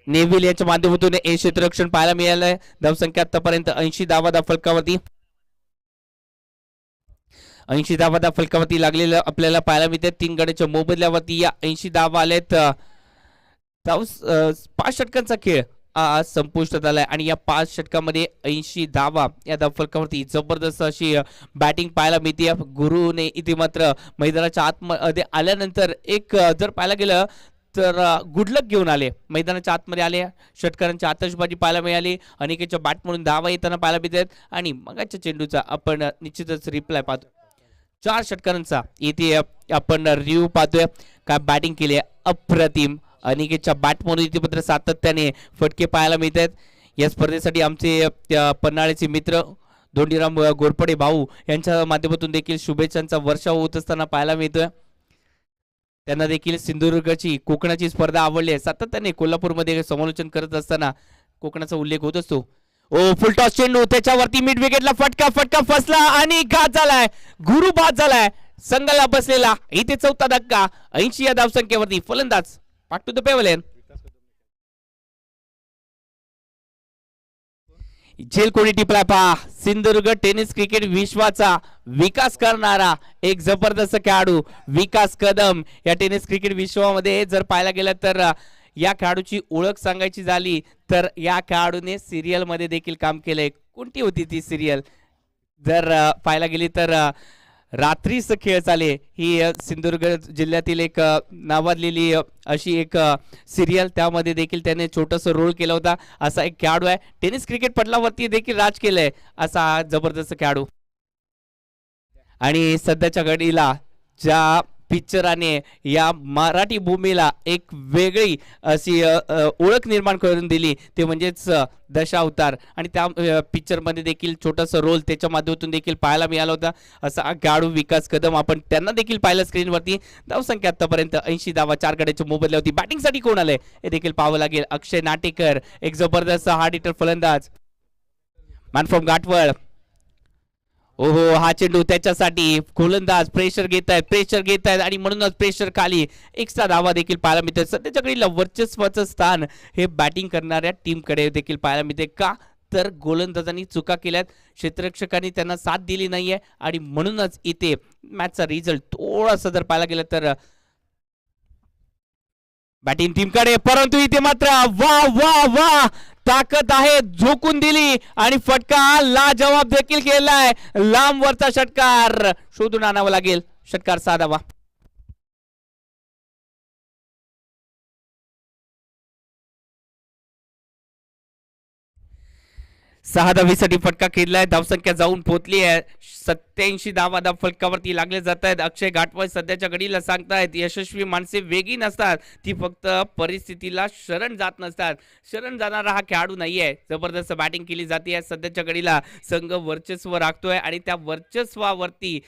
[SPEAKER 1] नेव्हिल याच्या माध्यमातून ए क्षेत्ररक्षण पाहायला मिळालंय. धावसंख्या आतापर्यंत 80 धावा फलकावरती, 80 धावा फलकावरती लागलेलं आपल्याला पाहायला मिळते. 3 गड्याच्या मोबदल्यावरती या 80 धावा आलेत. 5 षटकांचा खेळ आज संपुष्टात आलाय आणि या 5 षटकामध्ये 80 धावा या धावफलकावरती जबरदस्त अशी बॅटिंग पाहायला मिळते. गुरुने इथे मात्र मैदानाच्या आतमध्ये आल्यानंतर एक जर पाहायला गेलं तर गुडलक घेऊन आले. मैदानाच्या आतमध्ये आले, षटकारांची आतषबाजी पाहायला मिळाली, अनेकेच्या बॅट म्हणून धावा येताना पाहायला मिळतात आणि मगाच्या चेंडूचा आपण निश्चितच रिप्लाय पाहतो. 4 षटकारांचा इथे आपण रिव्ह्यू पाहतोय. काय बॅटिंग केली आहे, अप्रतिम. अनिकेतच्या बॅट म्हणून इथे मात्र सातत्याने फटके पाहायला मिळतात. या स्पर्धेसाठी आमचे पन्हाळ्याचे मित्र धोंडीराम गोरपडे भाऊ यांच्या माध्यमातून देखील शुभेच्छांचा वर्षाव होत असताना पाहायला मिळतोय. त्यांना देखील सिंधुदुर्गची कोकणाची स्पर्धा आवडली आहे. सातत्याने कोल्हापूरमध्ये समालोचन करत असताना कोकणाचा उल्लेख होत असतो. ओ फुल टॉस चेंडू, त्याच्यावरती मिड विकेटला फटका, फटका फसला आणि घात झालाय. गुरु बाद झालाय संघाला बसलेला. इथे 4था धक्का. 80 या धावसंख्येवरती फलंदाज back to the pavilion. झेल कोणी टिपलाय पहा. सिंधुदुर्ग टेनिस क्रिकेट विश्वाचा विकास करणारा एक जबरदस्त खेळाडू विकास कदम या टेनिस क्रिकेट विश्वामध्ये जर पाहायला गेलं तर या खेळाडूची ओळख सांगायची झाली तर या खेळाडूने सिरियल मध्ये देखील काम केलंय. कोणती होती ती सिरियल जर पाहायला गेली तर रात्रीच खेळ चाले ही सिंधुदुर्ग जिल्ह्यातील एक नावाजलेली अशी एक सिरियल. त्यामध्ये देखील त्याने छोटासा रोल केला होता. असा एक खेळाडू आहे. टेनिस क्रिकेट पटलावरती देखील राज केलंय असा हा जबरदस्त खेळाडू. आणि सध्याच्या घडीला ज्या पिक्चराने या मराठी भूमीला एक वेगळी अशी ओळख निर्माण करून दिली ते म्हणजेच दशावतार. आणि त्या पिक्चरमध्ये देखील छोटासा रोल त्याच्या माध्यमातून देखील पाहायला मिळाला होता. असा खेळाडू विकास कदम आपण त्यांना देखील पाहिलं स्क्रीनवरती. धावसंख्या आतापर्यंत 80 धावा 4 गड्याच्या मोबदल्यावरती. बॅटिंगसाठी कोण आलंय हे देखील पाहावं लागेल. अक्षय नाटेकर एक जबरदस्त हार्ड हिटर फलंदाज, मॅन फ्रॉम घाटवळ. ओहो हा चेंडू त्याच्यासाठी गोलंदाज प्रेशर घेत आहेत आणि म्हणूनच प्रेशर खाली एक्स्ट्रा धावा देखील पाहायला मिळते. सध्याच्या घडीला वर्चस्वाचं स्थान हे बॅटिंग करणाऱ्या टीमकडे देखील पाहायला मिळते. का तर गोलंदाजांनी चुका केल्यात, क्षेत्ररक्षकांनी त्यांना साथ दिली नाहीये आणि म्हणूनच इथे मॅचचा रिझल्ट थोडासा जर पाहायला गेलं तर बॅटिंग टीमकडे. परंतु इथे मात्र वा वा वा ताकद आहे, झोकून दिली आणि फटका लाजवाब देखील केलाय. लांब वरचा षटकार शोधून आणावा लागेल. षटकार साधावा. 6 धावीसाठी फटका खेळलाय. धावसंख्या जाऊन पोहोचली आहे 87 धावा फलकावरती लागले जात आहेत. अक्षय घाटवळ सध्याच्या घडीला सांगतायत यशस्वी माणसे वेगळी नसतात, ती फक्त परिस्थितीला शरण जात नसतात. शरण जाणारा हा खेळाडू नाहीये. जबरदस्त बॅटिंग केली जाते. सध्याच्या घडीला संघ वर्चस्व राखतोय आणि त्या वर्चस्वावरती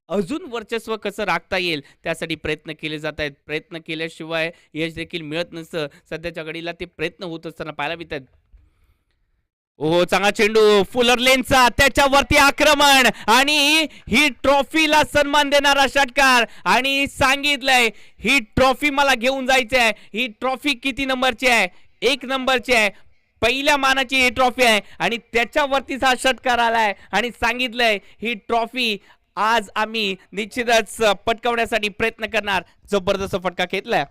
[SPEAKER 1] अजून वर्चस्व कसं राखता येईल त्यासाठी प्रयत्न केले जात आहेत. प्रयत्न केल्याशिवाय यश देखील मिळत नसतं. सध्याच्या घडीला ते प्रयत्न होत असताना पाहायला मिळतात. ओ चांगला चेंडू फुलर लेनचा, त्याच्यावरती आक्रमण आणि ही ट्रॉफीला सन्मान देणारा षटकार. आणि सांगितलंय ही ट्रॉफी मला घेऊन जायची आहे. ही ट्रॉफी किती नंबरची आहे? 1 नंबरची आहे. पहिल्या मानाची ही ट्रॉफी आहे आणि त्याच्यावरतीच हा षटकार आलाय आणि सांगितलंय ही ट्रॉफी आज आम्ही निश्चितच पटकावण्यासाठी प्रयत्न करणार. जबरदस्त फटका घेतलाय.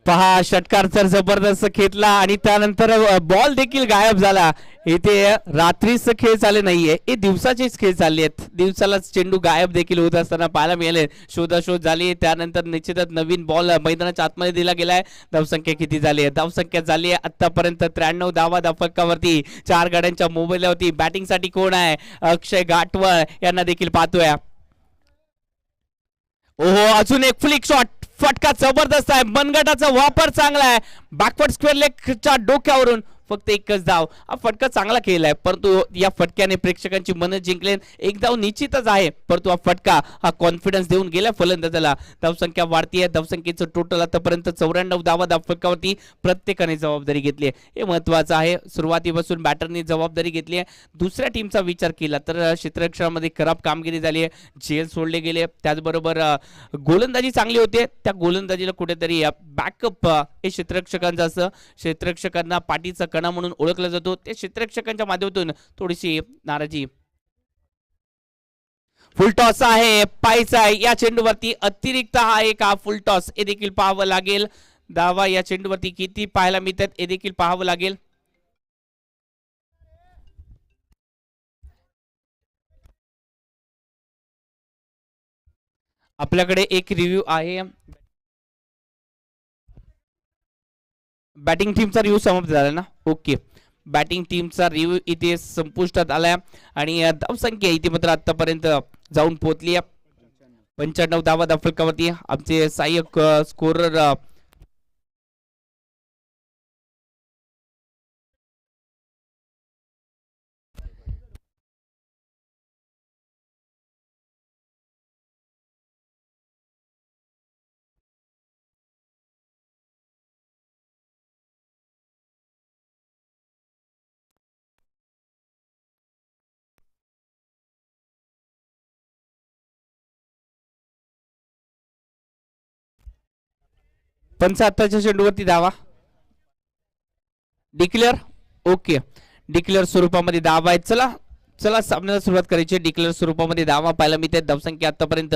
[SPEAKER 1] पहा षटकार तर जबरदस्त खेचला आणि त्यानंतर बॉल देखील गायब झाला. इथे रात्रीच खेळ चालले नाहीये, हे दिवसाचेच खेळ चालले आहेत. दिवसाला चेंडू गायब देखील होत असताना पाहायला मिळाले. शोधाशोध झाली, त्यानंतर निश्चितच नवीन बॉल मैदानाच्या आतमध्ये दिला गेलाय. धावसंख्या किती झाली आहे? धावसंख्या झाली आहे आतापर्यंत 93 धावा धावफलकावरती. 4 गाड्यांच्या मोबाईलवरती. बॅटिंगसाठी कोण आहे? अक्षय घाटवळ यांना देखील पाहतोय. ओहो, अजून एक फ्लिक शॉट. फटका जबरदस्त आहे. मनगटाचा वापर चांगला आहे. बॅकवर्ड स्क्वेअर लेगच्या डोक्यावरून फक्त एकच धाव. हा फटका चांगला केलाय, परंतु या फटक्याने प्रेक्षकांची मन जिंकले. एक धाव निश्चितच आहे, परंतु हा फटका हा कॉन्फिडन्स देऊन गेला फलंदाजाला. धावसंख्या वाढती आहे. धावसंख्येचं टोटल आतापर्यंत 94 धावा धावफलकावरती प्रत्येकाने जबाबदारी घेतली आहे. हे महत्वाचं आहे. सुरुवातीपासून बॅटरने जबाबदारी घेतली आहे. दुसऱ्या टीमचा विचार केला तर क्षेत्ररक्षणामध्ये खराब कामगिरी झाली आहे. झेल सोडले गेले. त्याचबरोबर गोलंदाजी चांगली होते. त्या गोलंदाजीला कुठेतरी बॅकअप हे क्षेत्ररक्षकांचं असं, क्षेत्ररक्षकांना पाठीचा कणा म्हणून ओळखला जातो. ते क्षेत्ररक्षकांच्या माध्यमातून थोडीशी नाराजी. फुल टॉस आहे, पायचा आहे या चेंडूवरती. अतिरिक्त हा एक फुल टॉस हे देखील पाहावं लागेल. धावा या चेंडूवरती किती पाहायला मिळतात हे देखील पाहावं लागेल. आपल्याकडे एक रिव्ह्यू आहे. बॅटिंग टीमचा रिव्ह्यू समाप्त झाला ना? ओके, बॅटिंग टीमचा रिव्ह्यू इथे संपुष्टात आलाय आणि धावसंख्या इथे मात्र आतापर्यंत जाऊन पोहोचली आहे 95 धावा धावफलकावरती. आमचे सहाय्यक स्कोरर पंचाहत्तरच्या चेंडूवरती धावा डिक्लेअर. ओके, डिक्लेअर स्वरूपामध्ये धावा आहेत. चला चला सामन्याला सुरुवात करायची. डिक्लेअर स्वरूपामध्ये धावा पाहायला मिळते. धावसंख्या आतापर्यंत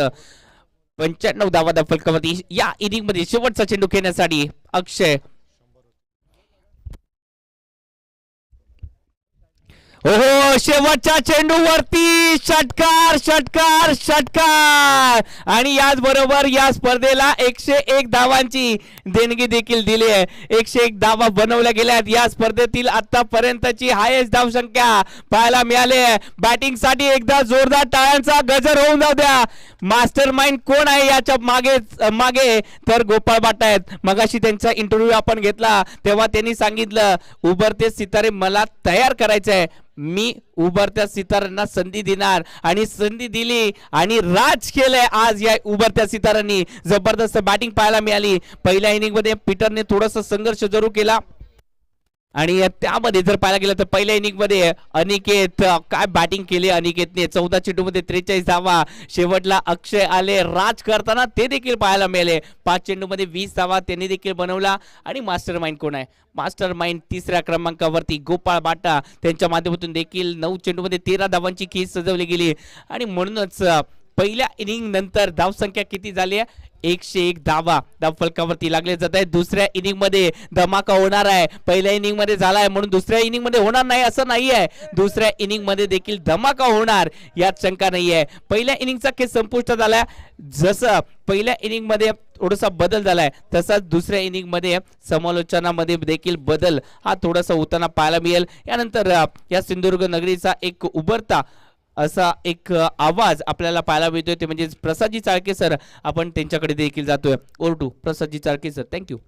[SPEAKER 1] 95 धावा धावफलकावरती. या इनिंग मध्ये शेवटचा चेंडू खेळण्यासाठी अक्षय. हो, शेवटच्या चेंडूवरती षटकार षटकार षटकार आणि याचबरोबर या स्पर्धेला 101 धावांची देणगी देखील दिली आहे. 101 धावा बनवल्या गेल्यात. या स्पर्धेतील आतापर्यंतची हायेस्ट धावसंख्या पाहायला मिळाली आहे. बॅटिंगसाठी एकदा जोरदार टाळ्यांचा गजर होऊन जाऊ द्या. मास्टर माइंड कोण आहे याच्या मागे तर गोपाळ बाटा आहेत. मगाशी त्यांचा इंटरव्ह्यू आपण घेतला तेव्हा त्यांनी सांगितलं, उभरते सितारे मला तयार करायचे आहे. मी उभरत्या सितारांना संधी देणार आणि संधी दिली आणि राज केलंय आज या उभरत्या सितारांनी. जबरदस्त बॅटिंग पाहायला मिळाली. पहिल्या इनिंग मध्ये पीटरने थोडासा संघर्ष जरूर केला आणि त्यामध्ये जर पाहायला गेलं तर पहिल्या इनिंग मध्ये अनिकेत काय बॅटिंग केली अनिकेतने. 14 चेंडूमध्ये 43 धावा. शेवटला अक्षय आले राज करताना ते देखील पाहायला मिळाले. 5 चेंडूमध्ये 20 धावा त्यांनी देखील बनवला. आणि मास्टर माइंड कोण आहे? मास्टर माइंड तिसऱ्या क्रमांकावरती गोपाळ बाटा. त्यांच्या माध्यमातून देखील 9 चेंडूमध्ये 13 धावांची खीस सजवली गेली आणि म्हणूनच पहिल्या इनिंग नंतर धावसंख्या किती झाली आहे? 101 धावा धावफलकावरती लागले जात आहे. दुसऱ्या इनिंग मध्ये धमाका होणार आहे. पहिल्या इनिंग मध्ये झालाय म्हणून दुसऱ्या इनिंग मध्ये होणार नाही असं नाही आहे. दुसऱ्या इनिंग मध्ये देखील धमाका होणार यात शंका नाही आहे. पहिल्या इनिंगचा खेळ संपुष्टात आलाय. जसं पहिल्या इनिंग मध्ये थोडासा बदल झालाय तसाच दुसऱ्या इनिंग मध्ये समालोचनामध्ये देखील बदल हा थोडासा होताना पाहायला मिळेल. यानंतर या सिंधुदुर्ग नगरीचा एक उभरता असा एक आवाज आपल्याला पाहायला मिळतोय, ते म्हणजे प्रसादजी चाळके सर. आपण त्यांच्याकडे देखील जातोय. Over to Prasadji Chalke sir. Thank you.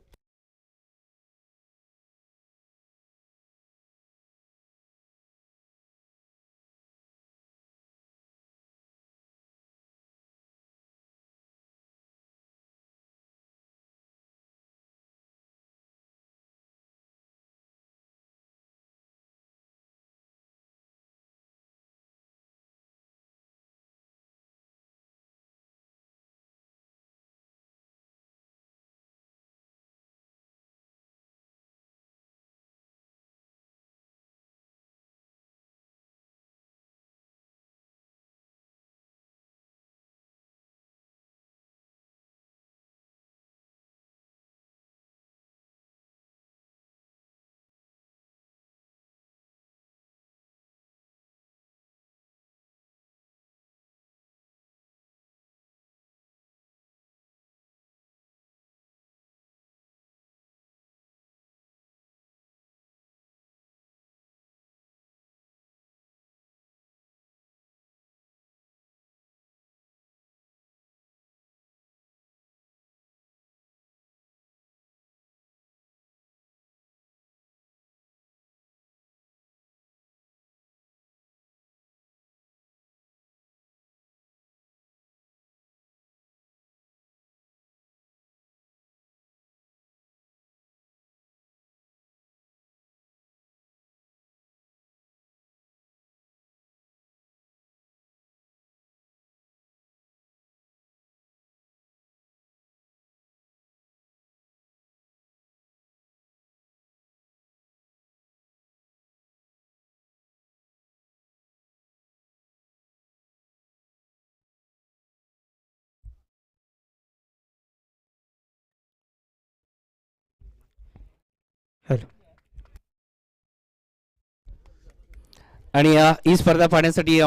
[SPEAKER 1] आणि ही स्पर्धा पाहण्यासाठी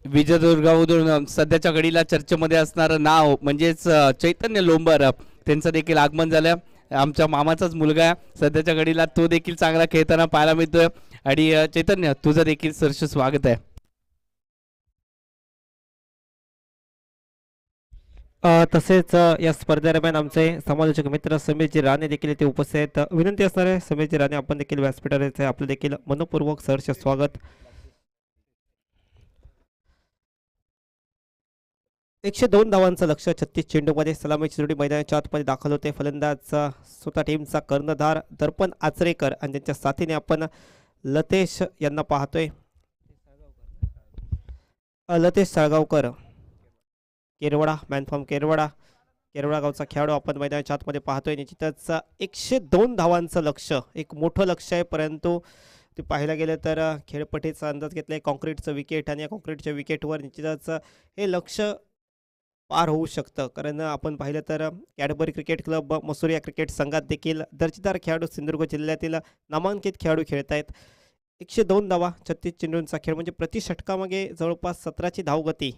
[SPEAKER 1] विजयदुर्गामधून सध्याच्या घडीला चर्चेमध्ये असणारं नाव म्हणजेच चैतन्य लोंबर त्यांचं देखील आगमन झालं. आमच्या मामाचाच मुलगा आहे सध्याच्या घडीला, तो देखील चांगला खेळताना पाहायला मिळतोय. आणि चैतन्य, तुझं देखील सहर्ष स्वागत आहे.
[SPEAKER 2] तसेच या स्पर्धेदरम्यान आमचे समालोचक मित्र समीरजी राणे देखील इथे उपस्थित आहेत. विनंती असणार आहे समीरजी राणे, आपण देखील व्यासपीठावर यायचं आहे. आपलं देखील मनपूर्वक सहर्ष स्वागत. 102 धावांचं लक्ष 36 चेंडूमध्ये सलामीची जोडी मैदानाच्या आतमध्ये दाखल होते. फलंदाज स्वतः टीमचा कर्णधार दर्पण आचरेकर आणि त्यांच्या साथीने आपण लतेश यांना पाहतोय. लतेश साळगावकर, केरवडा, मॅनफॉर्म केरवडा गावचा खेळाडू आपण मैदानाच्या आतमध्ये पाहतोय. निश्चितच 102 धावांचं लक्ष एक मोठं लक्ष आहे, परंतु ते पाहायला गेलं तर खेळपट्टीचा अंदाज घेतलाय कॉन्क्रीटचं विकेट आणि या कॉन्क्रीटच्या विकेटवर निश्चितच हे लक्ष पार होऊ शकतं. कारण आपण पाहिलं तर कॅडबरी क्रिकेट क्लब मसूर या क्रिकेट संघात देखील दर्जेदार खेळाडू सिंधुदुर्ग जिल्ह्यातील नामांकित खेळाडू खेळत आहेत. 102 धावा 36 चेंडूंचा खेळ म्हणजे प्रति षटकामागे जवळपास 17ची धावगती.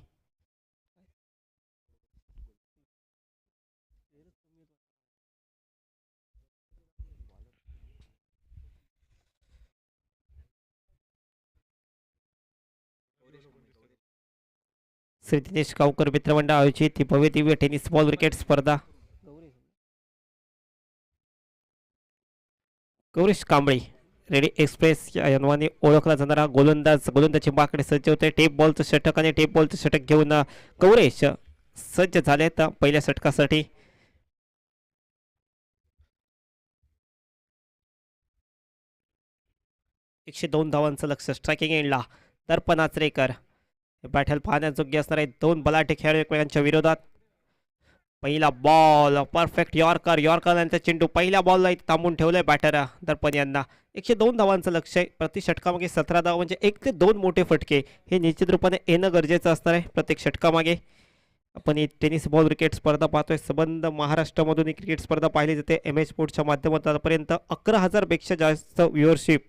[SPEAKER 2] श्री दिनेश गावकर मित्रमंडळ आयोजित ही भव्य दिव्य टेनिस बॉल क्रिकेट स्पर्धा गौरीश कांबळे रेडी एक्सप्रेस या नावाने ओळखला जाणारा गोलंदाजी माकडे सज्ज होते. टेप बॉलचं षटक आणि टेप बॉलचं षटक घेऊन गौरेश सज्ज झालेत पहिल्या षटकासाठी. एकशे 2 धावांचं लक्ष स्ट्रायकिंग एंडला दर्पण आचरेकर. बॅटल पाहण्याजोग्य असणारे दोन बलाढ्य खेळाडू एकमेकांच्या विरोधात. पहिला बॉल परफेक्ट यॉर्कर यांचा चेंडू पहिल्या बॉलला थांबून ठेवलंय बॅटर दर्पण यांना. 102 धावांचं लक्ष आहे, प्रति षटकामागे 17 धाव म्हणजे 1 ते 2 मोठे फटके हे निश्चित रूपाने येणं गरजेचं असणार आहे प्रत्येक षटकामागे. आपण ही टेनिस बॉल क्रिकेट स्पर्धा पाहतोय. संबंध महाराष्ट्रामधून ही क्रिकेट स्पर्धा पाहिली जाते. MS स्पोर्ट्सच्या माध्यमातून आतापर्यंत 11,000 पेक्षा जास्त व्ह्युअरशिप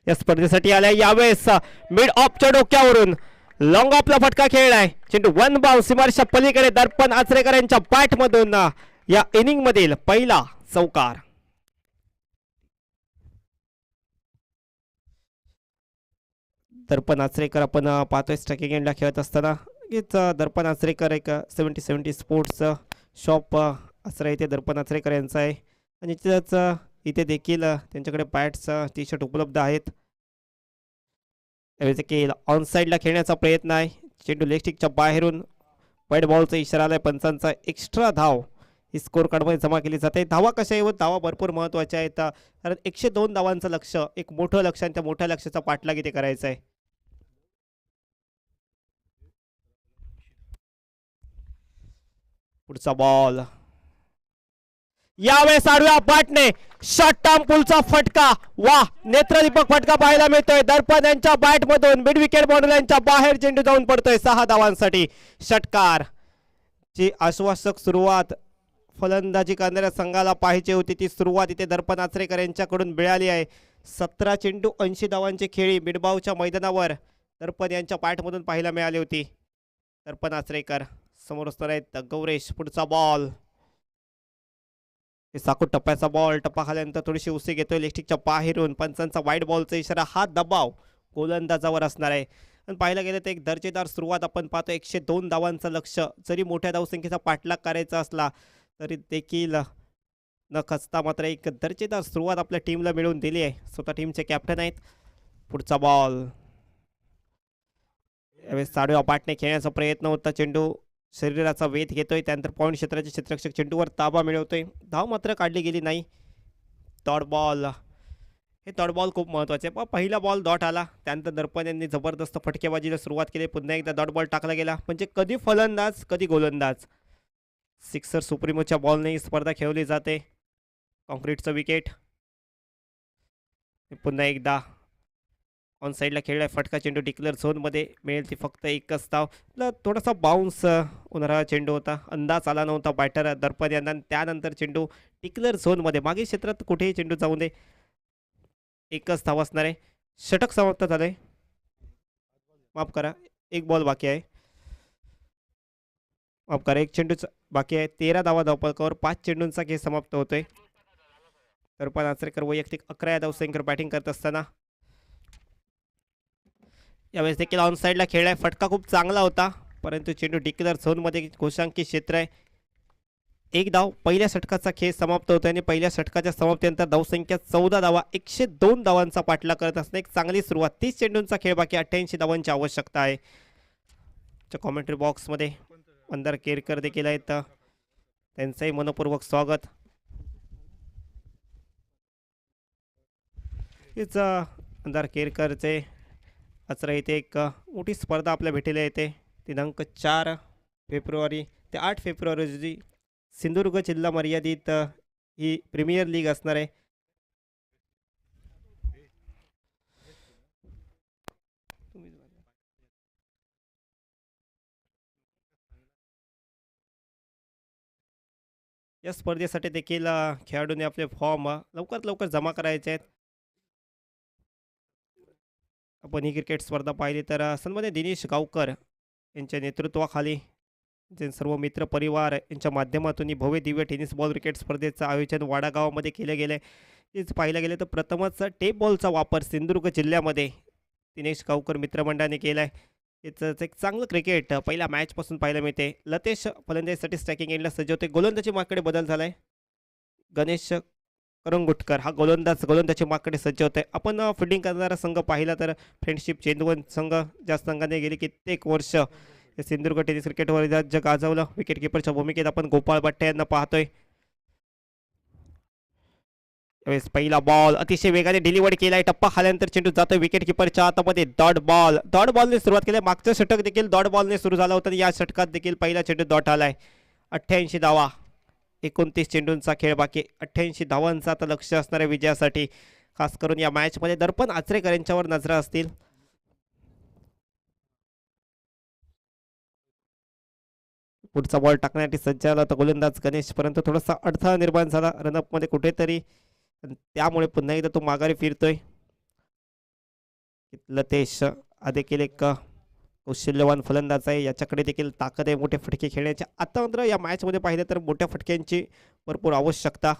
[SPEAKER 2] या स्पर्धेसाठी आल्या. यावेळेस मिड ऑफच्या डोक्यावरून लॉंग ऑफला फटका खेळलाय. चेंडू 1 बाउन्स सीमारेषा पलीकडे दर्पण आचरेकर यांच्या बॅट मधून या इनिंग मधील पहिला चौकार. दर्पण आचरेकर आपण पाहतोय स्ट्रायकिंग एंडला खेळत असताना. दर्पण आचरेकर एक 70 स्पोर्ट्स शॉप आश्रय इथे दर्पण आचरेकर यांचा आहे आणि त्याच इथे देखील त्यांच्याकडे बॅट्स टी शर्ट उपलब्ध आहेत. देखील ऑन साईडला खेळण्याचा प्रयत्न आहे. चेंडू लेग स्टिकच्या बाहेरून वाईट बॉलचा इशारा आलाय पंचांचा. एक्स्ट्रा धाव ही स्कोर कार्डमध्ये जमा केली जाते. धावा कशा आहे व धावा भरपूर महत्त्वाच्या आहेत, कारण 102 धावांचं लक्ष एक मोठं लक्ष आणि त्या मोठ्या लक्ष्याचा पाठलाग इथे करायचा आहे. पुढचा बॉल यावेळेस आडव्या बॅटने शॉर्ट टर्म पुलचा फटका. वा, नेत्रदीपक फटका पाहायला मिळतोय. दर्पण यांच्या बॅट मधून मिड विकेट बाउंड्रीच्या बाहेर चेंडू जाऊन पडतोय. 6 धावांसाठी षटकार. ची आश्वासक सुरुवात फलंदाजी करणाऱ्या संघाला पाहिजे होती ती सुरुवात इथे दर्पण आचरेकर यांच्याकडून मिळाली आहे. 17 चेंडू 80 धावांची खेळी मिडबावच्या मैदानावर दर्पण यांच्या बॅटमधून पाहायला मिळाली होती. दर्पण आचरेकर समोर असणार आहेत गौरेश. पुढचा बॉल साकूट टप्प्याचा बॉल. टप्पा खाल्यानंतर थोडीशी उसळी घेतोय लेस्टिकच्या बाहेरून. पंचांचा वाईट बॉलचा इशारा. हा दबाव गोलंदाजावर असणार आहे. पण पाहायला गेलं तर एक दर्जेदार सुरुवात आपण पाहतो. 102 धावांचं लक्ष जरी मोठ्या धावसंख्येचा पाठलाग करायचा असला तरी देखील न खचता मात्र एक दर्जेदार सुरुवात आपल्या टीमला मिळवून दिली आहे. स्वतः टीमचे कॅप्टन आहेत. पुढचा बॉल यावेळेस साडव्या बॅटने खेळण्याचा प्रयत्न होता. चेंडू शरीराचा वेध घेतोय. त्यानंतर पॉईंट क्षेत्राचे क्षेत्ररक्षक चेंडूवर ताबा मिळवतोय. धाव मात्र काढली गेली नाही. Dot ball. हे डॉट बॉल खूप महत्त्वाचे आहे. पहिला बॉल डॉट आला, त्यानंतर दर्पण यांनी जबरदस्त फटकेबाजीला सुरुवात केली. पुन्हा एकदा डॉट बॉल टाकला गेला. म्हणजे कधी फलंदाज कधी गोलंदाज. सिक्सर सुप्रीमोच्या बॉलने ही स्पर्धा खेळवली जाते. कॉन्क्रीटचं विकेट. पुन्हा एकदा ऑन साईडला खेळलाय. फटका चेंडू डिक्लेअर झोनमध्ये मिळेल ती फक्त एकच धाव. थोडासा बाउन्स होणारा चेंडू होता. अंदाज आला नव्हता बॅटर दर्पण यांना. त्यानंतर चेंडू डिक्लेअर झोनमध्ये मागील क्षेत्रात कुठेही चेंडू जाऊ दे एकच धाव असणार आहे. षटक समाप्त झालंय. माफ करा, एक बॉल बाकी आहे. माफ करा, एक चेंडूच बाकी आहे. 13 धावा धावपळकावर 5 चेंडूंचा खेळ समाप्त होतोय. दर्पण आचरेकर वैयक्तिक 11 या धावसंख्येवर बॅटिंग करत असताना यावेळेस देखील ऑन साईडला खेळलाय. फटका खूप चांगला होता, परंतु चेंडू डिक्लेअर झोनमध्ये घोषांकित क्षेत्र आहे. एक धाव. पहिल्या षटकाचा खेळ समाप्त होतो आणि पहिल्या षटकाच्या समाप्तीनंतर धावसंख्या 14 धावा, 102 धावांचा पाठलाग करत असणे एक चांगली सुरुवात. 30 चेंडूंचा खेळ बाकी, 88 धावांची आवश्यकता आहे. कॉमेंट्री बॉक्समध्ये मंदार केरकर देखील आहेत, त्यांचंही मनपूर्वक स्वागत. हेच मंदार केरकरचे आचरा इथे एक मोठी स्पर्धा आपल्या भेटीला येते. दिनांक 4 फेब्रुवारी ते 8 फेब्रुवारी रोजी सिंधुदुर्ग जिल्हा मर्यादित ही प्रीमियर लीग असणार आहे. या स्पर्धेसाठी देखील खेळाडूंनी आपले फॉर्म लवकरात लवकर जमा करायचे आहेत. आपण ही क्रिकेट स्पर्धा पाहिली तर सन्मान्य दिनेश गावकर यांच्या नेतृत्वाखाली जे सर्व मित्र परिवार यांच्या माध्यमातून ही भव्य दिव्य टेनिस बॉल क्रिकेट स्पर्धेचं आयोजन वाडा गावामध्ये केलं गेलं आहे. तेच पाहिलं गेलं तर प्रथमच टेप बॉलचा वापर सिंधुदुर्ग जिल्ह्यामध्ये दिनेश गावकर मित्रमंडळाने केला आहे. याचं एक चांगलं क्रिकेट पहिल्या मॅचपासून पाहायला मिळते. लतेश फलंदाजीसाठी स्ट्रायकिंग एंडला सज्ज होते. गोलंदाजी मार्कडे बदल झाला आहे. गणेश करंगुटकर हा गोलंदाजी मार्कडे सज्ज होत आहे. आपण फिल्डिंग करणारा संघ पाहिला तर फ्रेंडशिप चेंदवन संघ, ज्या संघाने गेली कित्येक वर्ष सिंधुदुर्ग टेनिस क्रिकेटवर राज्य गाजवलं. विकेट किपरच्या भूमिकेत आपण गोपाळ भट्टे यांना पाहतोय. यावेळेस पहिला बॉल अतिशय वेगाने डिलिव्हर केलाय. टप्पा खाल्यानंतर चेंडू जातोय विकेट किपरच्या हातामध्ये. डॉट बॉलने सुरुवात केली. मागचं षटक देखील डॉट बॉलने सुरू झालं होतं. या षटकात देखील पहिला चेंडू डॉट आलाय. 88 धावा, 29 चेंडूंचा खेळ बाकी. 88 धावांचा आता लक्ष असणार आहे विजयासाठी. खास करून या मॅचमध्ये दर्पण आचरेकर यांच्यावर नजरा असतील. पुढचा बॉल टाकण्यासाठी सज्ज झाला होता गोलंदाज गणेश, परंतु थोडासा अडथळा निर्माण झाला रनअपमध्ये कुठेतरी, त्यामुळे पुन्हा एकदा तो माघारी फिरतोय. लतेश हा देखील एक कौशल्यवान फलंदाज आहे. याच्याकडे देखील ताकद आहे मोठे फटके खेळण्याच्या. आता मात्र या मॅचमध्ये पाहिलं तर मोठ्या फटक्यांची भरपूर आवश्यकता.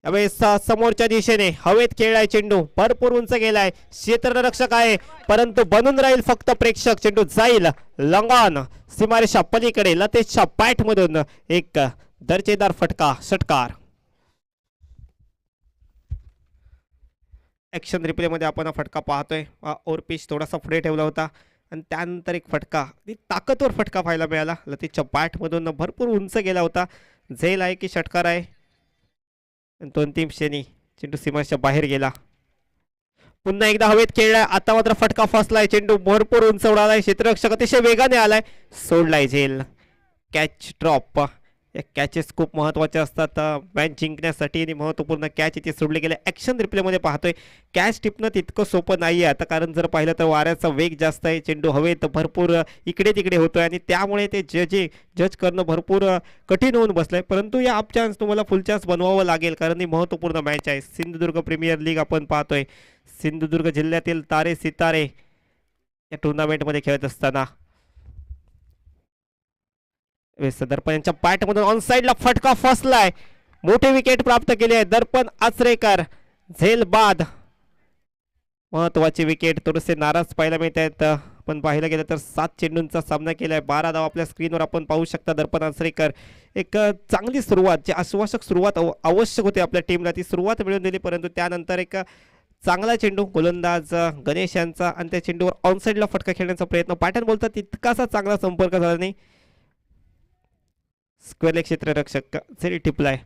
[SPEAKER 2] यावेळेस समोरच्या दिशेने हवेत खेळलाय चेंडू, भरपूर उंच गेलाय. क्षेत्ररक्षक आहे परंतु बनून राहील फक्त प्रेक्षक. चेंडू जाईल लंगॉन सीमारेषा पलीकडे. लतेशच्या बॅट मधून एक दर्जेदार षटकार. ॲक्शन रिप्ले मध्ये आपण हा फटका पाहतोय. ओव्हर पिच थोडासा पुढे ठेवला होता आणि त्यानंतर एक फटका, ताकदवर फटका पाहायला मिळाला. लतेशच्या बॅटमधून भरपूर उंच गेला होता. झेल आहे की षटकार आहे, 2-3 क्षणी चेंडू सीमाच्या बाहेर गेला. पुन्हा एकदा हवेत खेळलाय. आता मात्र फटका फसलाय. चेंडू भरपूर उंच उडालाय. क्षेत्ररक्षक अतिशय वेगाने आलाय, सोडलाय झेल. Catch drop. या कॅचेस खूप महत्त्वाचे असतात मॅच जिंकण्यासाठी आणि महत्त्वपूर्ण कॅच इथे सोडले गेले. ॲक्शन रिप्लेमध्ये पाहतोय. कॅच टिपणं तितकं सोपं नाही आहे आता, कारण जर पाहिलं तर वाऱ्याचा वेग जास्त आहे. चेंडू हवेत भरपूर इकडे तिकडे होतोय आणि त्यामुळे ते जज करणं भरपूर कठीण होऊन बसलंय. परंतु या हाफ चान्स तुम्हाला फुल चान्स बनवावं लागेल, कारण ही महत्त्वपूर्ण मॅच आहे. सिंधुदुर्ग प्रीमियर लीग आपण पाहतोय. सिंधुदुर्ग जिल्ह्यातील तारे सितारे या टुर्नामेंटमध्ये खेळत असताना दर्पण यांच्या बॅटमधून ऑन साईडला फटका फसलाय. मोठे विकेट प्राप्त केले आहे दर्पण आचरेकर. झेल बाद महत्वाची विकेट. थोडेसे नाराज पाहायला मिळत आहेत. पण पाहायला गेलं तर 7 चेंडूंचा सामना केलाय. 12 धाव आपल्या स्क्रीनवर आपण पाहू शकता. दर्पण आचरेकर एक चांगली सुरुवात, जी आश्वासक सुरुवात आवश्यक होती आपल्या टीमला, ती सुरुवात मिळवून दिली. परंतु त्यानंतर एक चांगला चेंडू गोलंदाज गणेश यांचा आणि त्या चेंडूवर ऑन साईडला फटका खेळण्याचा प्रयत्न. पॅटर्न बोलतात तितकासा चांगला संपर्क झाला नाही. स्क्वेअर लेग क्षेत्ररक्षक जरी टिपलाय.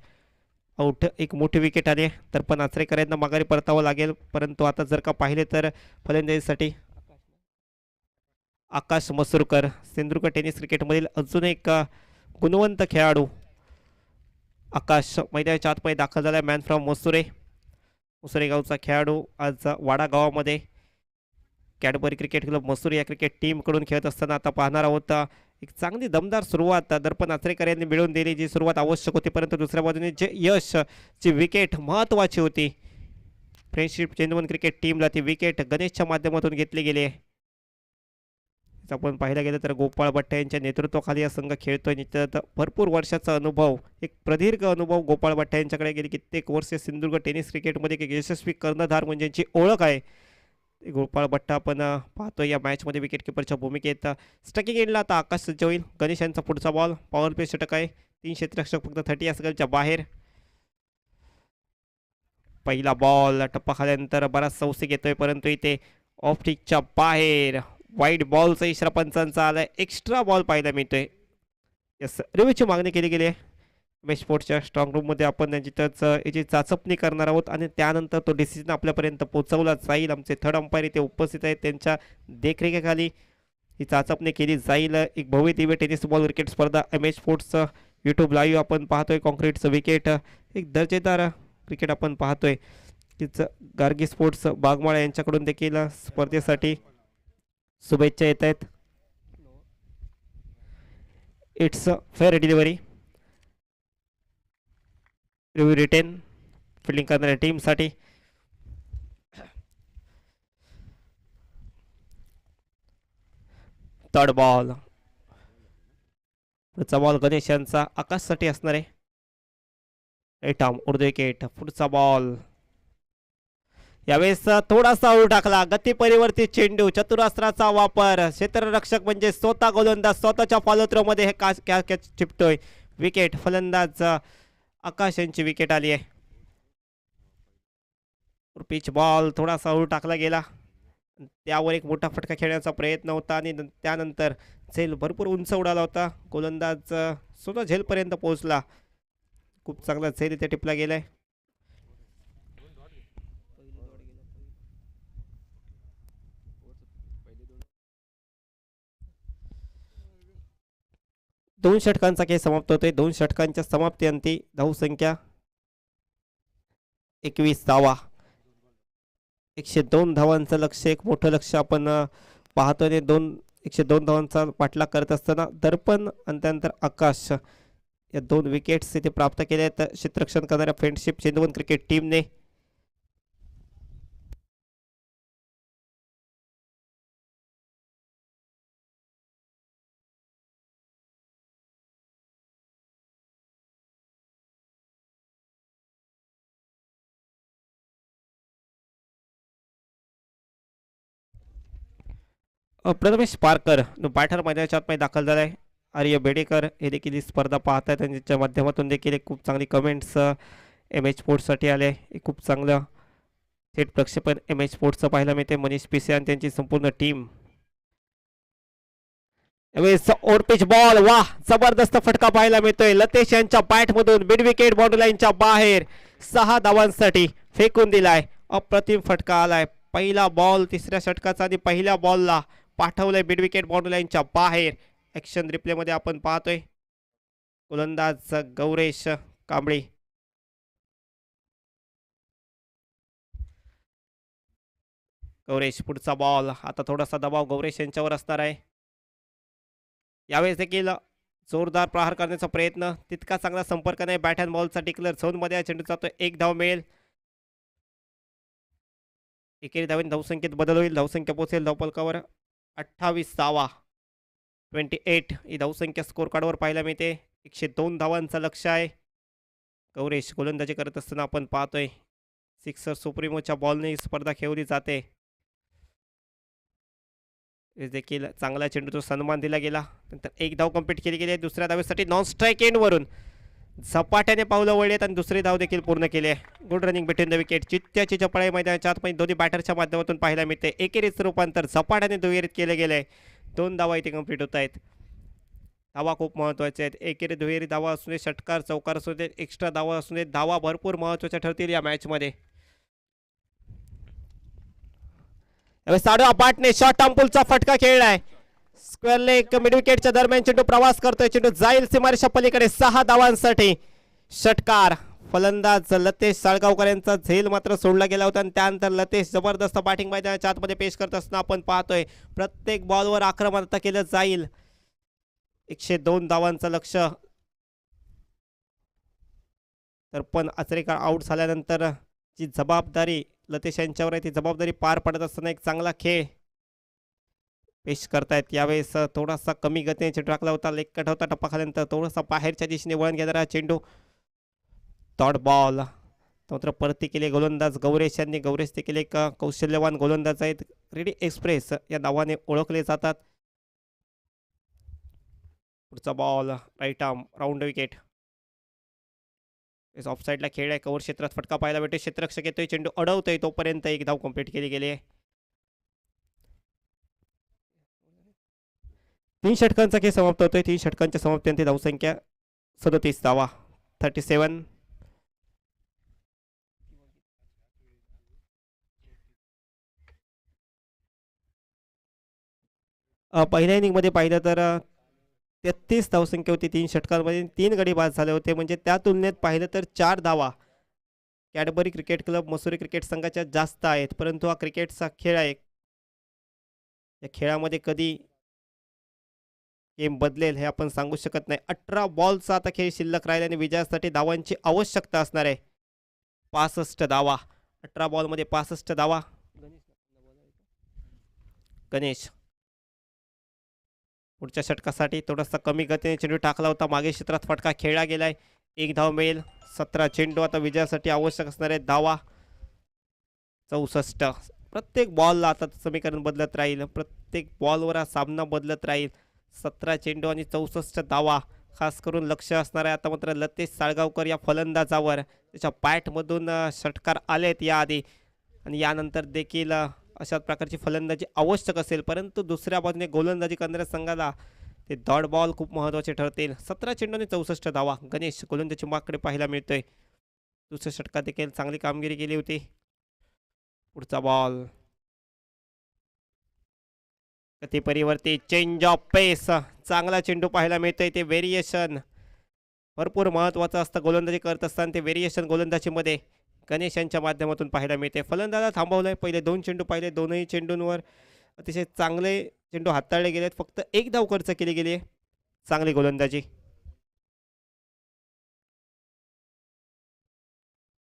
[SPEAKER 2] आउट. एक मोठी विकेट आली. तर पण आचरेकर यांना माघारी परतावं लागेल. परंतु आता जर का पाहिले तर फलंदाजीसाठी आकाश मसूरकर, सिंधुदुर्ग टेनिस क्रिकेटमधील अजून एक गुणवंत खेळाडू आकाश मैदानाच्या आतमध्ये दाखल झाला. मॅन फ्रॉम मसुरे गावचा खेळाडू आज वाडा गावामध्ये कॅडबरी क्रिकेट क्लब मसुरे या क्रिकेट टीमकडून खेळत असताना आता पाहणार आहोत. एक चांगली दमदार सुरुवात दर्पण आचरेकर यांनी मिळवून दिली, जी सुरुवात आवश्यक होती. परंतु दुसऱ्या बाजूने जे यश, जी विकेट महत्त्वाची होती, फ्रेंडशिप चेंडूवन क्रिकेट टीमला ती विकेट गणेशच्या माध्यमातून घेतली गेली आहे. आपण पाहायला गेलं तर गोपाळ भट्टा यांच्या नेतृत्वाखाली हा संघ खेळतोय. त्यात भरपूर वर्षाचा अनुभव, एक प्रदीर्घ अनुभव गोपाळ भट्टा यांच्याकडे गेली कित्येक वर्ष सिंधुदुर्ग टेनिस क्रिकेटमध्ये एक यशस्वी कर्णधार म्हणजे यांची ओळख आहे. गोपाळ भट्टा आपण पाहतोय या मॅचमध्ये विकेट किपरच्या भूमिकेत. स्ट्रायकिंग एंडला आता आकाश सज्ज होईल. गणेश यांचा पुढचा बॉल पॉवर प्ले षटक आहे. 3 क्षेत्ररक्षक फक्त 30 या सर्कलच्या बाहेर. पहिला बॉल टप्पा खाल्यानंतर बराच सौसे घेतोय परंतु इथे ऑफ स्टिकच्या बाहेर वाईट बॉलचा इशारा पंचांचा आलाय. एक्स्ट्रा बॉल पाहायला मिळतोय. यस, रिव्ह्यूची मागणी केली गेली आहे. वेस्ट स्पोर्ट्सच्या स्ट्रॉंग रूममध्ये आपण जिथंच याची चाचपणी करणार आहोत आणि त्यानंतर तो डिसिजन आपल्यापर्यंत पोहोचवला जाईल. आमचे थर्ड अंपायर इथे उपस्थित आहेत. त्यांच्या देखरेखीखाली ही चाचपणी केली जाईल. एक भव्य दिव्य टेनिस बॉल क्रिकेट स्पर्धा एम एच स्पोर्ट्सचं यूट्यूब लाईव्ह आपण पाहतोय. कॉन्क्रीटचं विकेट, एक दर्जेदार क्रिकेट आपण पाहतोय. तिचं गार्गी स्पोर्ट्स बागमाळा यांच्याकडून देखील स्पर्धेसाठी शुभेच्छा येत आहेत. It's fair delivery. Review retained fielding करणाऱ्या टीमसाठी. थर्ड बॉल, पुढचा बॉल गणेश यांचा आकाशसाठी असणार आहे. Right arm over the wicket. पुढचा बॉल यावेळेस थोडासा उल टाकला. गती परिवर्तित चेंडू, चतुरास्त्राचा वापर. क्षेत्ररक्षक म्हणजे स्वतः गोलंदाज स्वतःच्या फॉलो थ्रो मध्ये हे कॅच चिपटोय. विकेट. फलंदाज आकाश यांची विकेट आली आहे. पिच बॉल थोडासा उल टाकला गेला. त्यावर एक मोठा फटका खेळण्याचा प्रयत्न होता आणि त्यानंतर झेल भरपूर उंच उडाला होता. गोलंदाज स्वतः झेलपर्यंत पोहोचला. खूप चांगला झेल इथे टिपला गेलाय. दोन षटकांचा खेळ समाप्त होतोय. 2 षटकांच्या समाप्तीअंती धावसंख्या 21 धावा. 102 धावांचं लक्ष, एक मोठं लक्ष आपण पाहतोय. 102 धावांचा पाठलाग करत असताना दर्पण आणि त्यानंतर आकाश या 2 विकेट्स इथे प्राप्त केल्या आहेत क्षेत्ररक्षण करणाऱ्या फ्रेंडशिप चेंदवन क्रिकेट टीमने. प्रथमेश पारकर बॅटर मैदानाच्या आतमध्ये दाखल झाला आहे. आर्य बेडेकर हे देखील ही स्पर्धा पाहत आहेत आणि त्यांच्या माध्यमातून देखील एक खूप चांगली कमेंट्स एम एच स्पोर्ट्ससाठी आले. एक खूप चांगलं थेट प्रक्षेपण एम एच स्पोर्ट्सचं पाहायला मिळते. मनीष पिसे आणि त्यांची संपूर्ण टीम. ओरपिच बॉल, वाह, जबरदस्त फटका पाहायला मिळतोय. लतेश यांच्या बॅटमधून मिड विकेट बाउंड्री लाईनच्या बाहेर 6 धावांसाठी फेकून दिलाय. अप्रतिम फटका आलाय. पहिला बॉल तिसऱ्या षटकाचा आणि पहिल्या बॉलला पाठवलंय मिड विकेट बाउंड्री लाईनच्या बाहेर. ॲक्शन रिप्लेमध्ये आपण पाहतोय गोलंदाज गौरेश कांबळी. गौरेश पुढचा बॉल. आता थोडासा दबाव गौरेश यांच्यावर असणार आहे. यावेळेस देखील जोरदार प्रहार करण्याचा प्रयत्न, तितका चांगला संपर्क नाही. बॅट अँड बॉलचा टिकलर झोनमध्ये चेंडू जातो. 1 धाव मिळेल. एकेरी धावेन धावसंख्येत बदल होईल. धावसंख्या पोहोचेल धावफलकावर 28 धावा. 28 ही धावसंख्या स्कोर कार्डवर पाहायला मिळते. 102 धावांचं लक्ष आहे. गौरेश गोलंदाजी करत असताना आपण पाहतोय सिक्सर सुप्रीमोच्या बॉलने स्पर्धा खेळवली जाते. देखील चांगला चेंडूचा सन्मान दिला गेला. नंतर 1 धाव कंप्लीट केली गेली आहे. दुसऱ्या धावेसाठी नॉन स्ट्राईक एंडवरून झपाट्याने पावलं वळलेत आणि दुसरी धाव देखील पूर्ण केली आहे. Good running between the wicket. चित्त्याची चपळाई मैदानाच्या आतमध्ये दोन्ही बॅटरच्या माध्यमातून पाहायला मिळते. एकेरीचं रूपांतर झपाट्याने दुहेरीत केले गेले. 2 धावा इथे कंप्लीट होत आहेत. धावा खूप महत्त्वाच्या आहेत. एकेरी दुहेरी धावा असू दे, षटकार चौकार असू दे, एक्स्ट्रा धावा असू दे, धावा भरपूर महत्त्वाच्या ठरतील या मॅचमध्ये. साडा बॅटने शॉर्ट टर्मपुलचा फटका खेळलाय. स्क्वेअर लेग मिड विकेटच्या दरम्यान चेंडू प्रवास करतोय. चेंडू जाईल सीमारेषा पलीकडे 6 धावांसाठी. षटकार. फलंदाज लतेश साळगावकर यांचा झेल मात्र सोडला गेला होता आणि त्यानंतर लतेश जबरदस्त बॅटिंग मैदानाच्या आतमध्ये पेश करत असताना आपण पाहतोय प्रत्येक बॉलवर आक्रमकता केलं जाईल. 102 धावांचं लक्ष. तर पण आचरेकर आऊट झाल्यानंतर जी जबाबदारी लतेश यांच्यावर आहे ती जबाबदारी पार पडत असताना एक चांगला खेळ पेश करतायत. यावेळेस थोडासा कमी गतीने चेंडू टाकला होता. लेग कट होता टप्पाखाल्यानंतर थोडासा बाहेरच्या दिशेने वळण घेणारा चेंडू. Dot ball. मात्र परती केली गोलंदाज गौरेश यांनी. गौरेश देखील एक कौशल्यवान गोलंदाज आहेत. रेडी एक्सप्रेस या नावाने ओळखले जातात. पुढचा ball right arm round wicket. Off साईडला खेळ आहे. कव्हर क्षेत्रात फटका पाहायला भेटतो. क्षेत्ररक्षक येतोय चेंडू अडवतोय तोपर्यंत एक धाव कंप्लीट केली गेली आहे. 3 षटकांचा खेळ समाप्त होतोय. 3 षटकांच्या समाप्तीनंतर धावसंख्या 37 धावा 37. पहिल्या इनिंगमध्ये पाहिलं तर 33 धावसंख्या होती 3 षटकांमध्ये. 3 गडी बाद झाले होते. म्हणजे त्या तुलनेत पाहिलं तर 4 धावा Cadbury cricket club Mussoorie cricket संघाच्या जास्त आहेत. परंतु हा क्रिकेटचा खेळ आहे. या खेळामध्ये कधी गेम बदलेल हे आपण सांगू शकत नाही. 18 बॉलचा आता खेळ शिल्लक राहिल्याने विजयासाठी धावांची आवश्यकता असणार आहे. 65 धावा. 18 बॉलमध्ये 65 धावा. गणेश पुढच्या षटकासाठी थोडासा कमी गतीने चेंडू टाकला होता. मागे क्षेत्रात फटका खेळला गेलाय. एक धाव मिळेल. 17 चेंडू आता विजयासाठी आवश्यक असणारे धावा 64. प्रत्येक बॉलला आता समीकरण बदलत राहील. प्रत्येक बॉलवर हा सामना बदलत राहील. 17 चेंडू आणि 64 धावा. खास करून लक्ष असणार आहे आता मात्र लतेश साळगावकर या फलंदाजावर. त्याच्या बॅटमधून षटकार आलेत याआधी आणि यानंतर देखील अशा प्रकारची फलंदाजी आवश्यक असेल. परंतु दुसऱ्या बाजूने गोलंदाजी करणाऱ्या संघाला ते डॉट बॉल खूप महत्त्वाचे ठरतील. 17 चेंडू आणि 64 धावा. गणेश गोलंदाजी मागकडे पाहायला मिळतोय. दुसऱ्या षटकात देखील चांगली कामगिरी केली होती. पुढचा बॉल गती परिवर्ती चेंज ऑफ पेस. चांगला चेंडू पाहायला मिळतोय. ते व्हेरिएशन भरपूर महत्त्वाचं असतं गोलंदाजी करत असताना. ते व्हेरिएशन गोलंदाजीमध्ये गणेश यांच्या माध्यमातून पाहायला मिळते. फलंदाजाला थांबवलंय. पहिले 2 चेंडू पाहिले. दोनही चेंडूंवर अतिशय चांगले चेंडू हाताळले गेलेत. फक्त एक धाव खर्च केली गेली आहे. चांगली गोलंदाजी.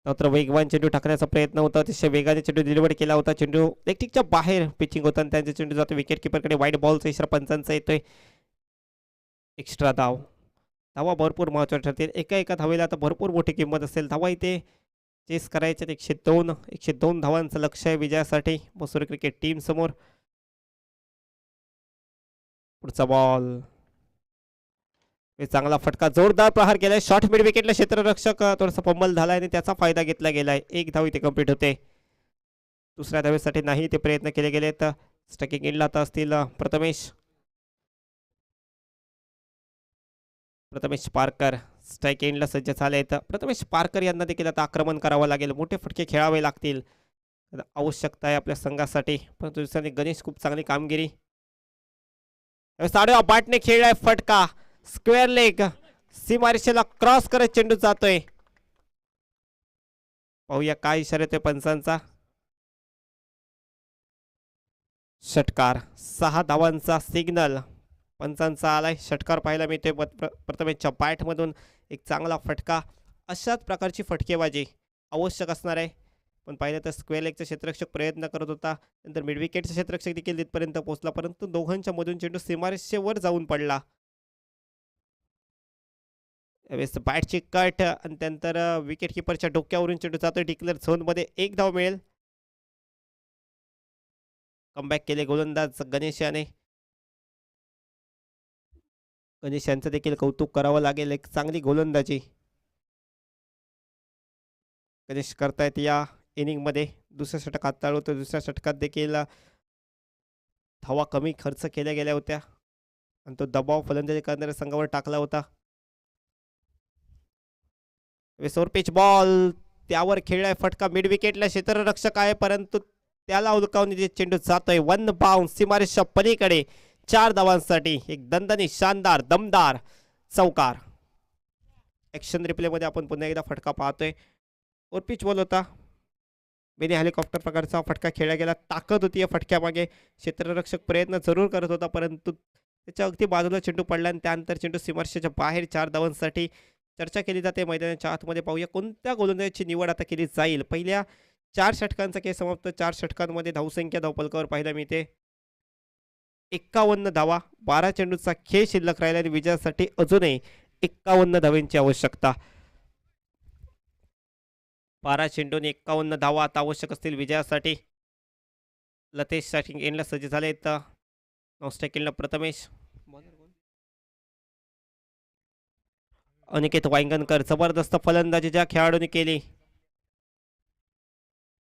[SPEAKER 2] मात्र वेगवान चेंडू टाकण्याचा प्रयत्न होता. अतिशय वेगाने चेंडू डिलिव्हर केला होता. चेंडू लेगटिकच्या बाहेर पिचिंग होता आणि त्यांचा चेंडू जातो विकेट किपरकडे. वाईट बॉलचा इशारा पंचांचा येतोय. एक्स्ट्रा धाव. धावा भरपूर महत्त्वाच्या ठरतील. एका धावेला आता भरपूर मोठी किंमत असेल. धावा इथे चेस करायच्यात. 102 धावांचं लक्ष आहे विजयासाठी मसुरी क्रिकेट टीम समोर. पुढचा बॉल चांगला फटका जोरदार प्रहार केलाय. शॉर्ट मिड विकेटला क्षेत्ररक्षक थोडासा फंबल झालाय आणि त्याचा फायदा घेतला गेलाय. एक धाव इथे कंप्लीट होते. दुसऱ्या धावेसाठी नाही ते प्रयत्न केले गेलेत. स्ट्रायकिंग एंडला आता असतील प्रथमेश पारकर स्ट्राईक एंडला सज्ज झालेत. प्रथमेश पारकर यांना देखील आता आक्रमण करावं लागेल. मोठे फटके खेळावे लागतील. आवश्यकता आहे आपल्या संघासाठी. परंतु दुसऱ्याने गणेश खूप चांगली कामगिरी. साडेवा बॅटने खेळलाय फटका. Square leg. सीमारेषेला क्रॉस करत चेंडू जातोय. पाहूया काय इशारा येतोय पंचांचा. षटकार. 6 धावांचा सिग्नल पंचांचा आलाय. षटकार पाहायला मिळतोय प्रथमेशच्या बॅटमधून. एक चांगला फटका. अशाच प्रकारची फटकेबाजी आवश्यक असणार आहे. पण पाहिलं तर स्क्वेअर लेगचा क्षेत्ररक्षक प्रयत्न करत होता. नंतर मिड विकेटचा क्षेत्ररक्षक देखील तिथपर्यंत पोहोचला. परंतु दोघांच्या मधून चेंडू सीमारेषेवर जाऊन पडला. यावेळेस बॅटची कट आणि त्यानंतर विकेट किपरच्या डोक्यावरून चेंडू जातोय डिक्लेअर झोनमध्ये. एक धाव मिळेल. कमबॅक केले गोलंदाज गणेश याने. गणेश यांचं देखील कौतुक करावं लागेल. एक चांगली गोलंदाजी गणेश करतायत या इनिंगमध्ये. दुसऱ्या षटक हाताळलं होतं. दुसऱ्या षटकात देखील धावा कमी खर्च केल्या गेल्या होत्या आणि तो दबाव फलंदाजी करणाऱ्या संघावर टाकला होता. वेसोर पिच बॉल. त्यावर खेळलाय फटका. मिड विकेटला क्षेत्ररक्षक आहे परंतु त्याला उलकावून चेंडू जातोय. 1 बाउन्स सीमारेषा पलीकडे. 4 धावांसाठी एक दणदणी शानदार दमदार चौकार. ॲक्शन रिप्लेमध्ये आपण पुन्हा एकदा फटका पाहतोय. और पिच बॉल होता. बेनी हेलिकॉप्टर प्रकारचा फटका खेळला गेला. ताकद होती या फटक्यामागे. क्षेत्ररक्षक प्रयत्न जरूर करत होता परंतु त्याच्या अगदी बाजूला चेंडू पडला आणि त्यानंतर चेंडू सीमारेषेच्या बाहेर. 4 धावांसाठी चर्चा केली जाते मैदानाच्या आतमध्ये. पाहूया कोणत्या गोलंदाजाची निवड आता केली जाईल. पहिल्या 4 षटकांचा खेळ समाप्त. 4 षटकांमध्ये धावसंख्या धावफलकावर पाहायला मिळते 51 धावा. 12 चेंडूचा खेळ शिल्लक राहिला आणि विजयासाठी अजूनही 51 धावांची आवश्यकता. 12 चेंडून 51 धावा आता आवश्यक असतील विजयासाठी. लतेश स्टार्टिंग एंडला सज्ज झाले तर नॉस्टॅक एंडला प्रथमेश. अनिकेत वांगणकर जबरदस्त फलंदाजी ज्या खेळाडूंनी केली.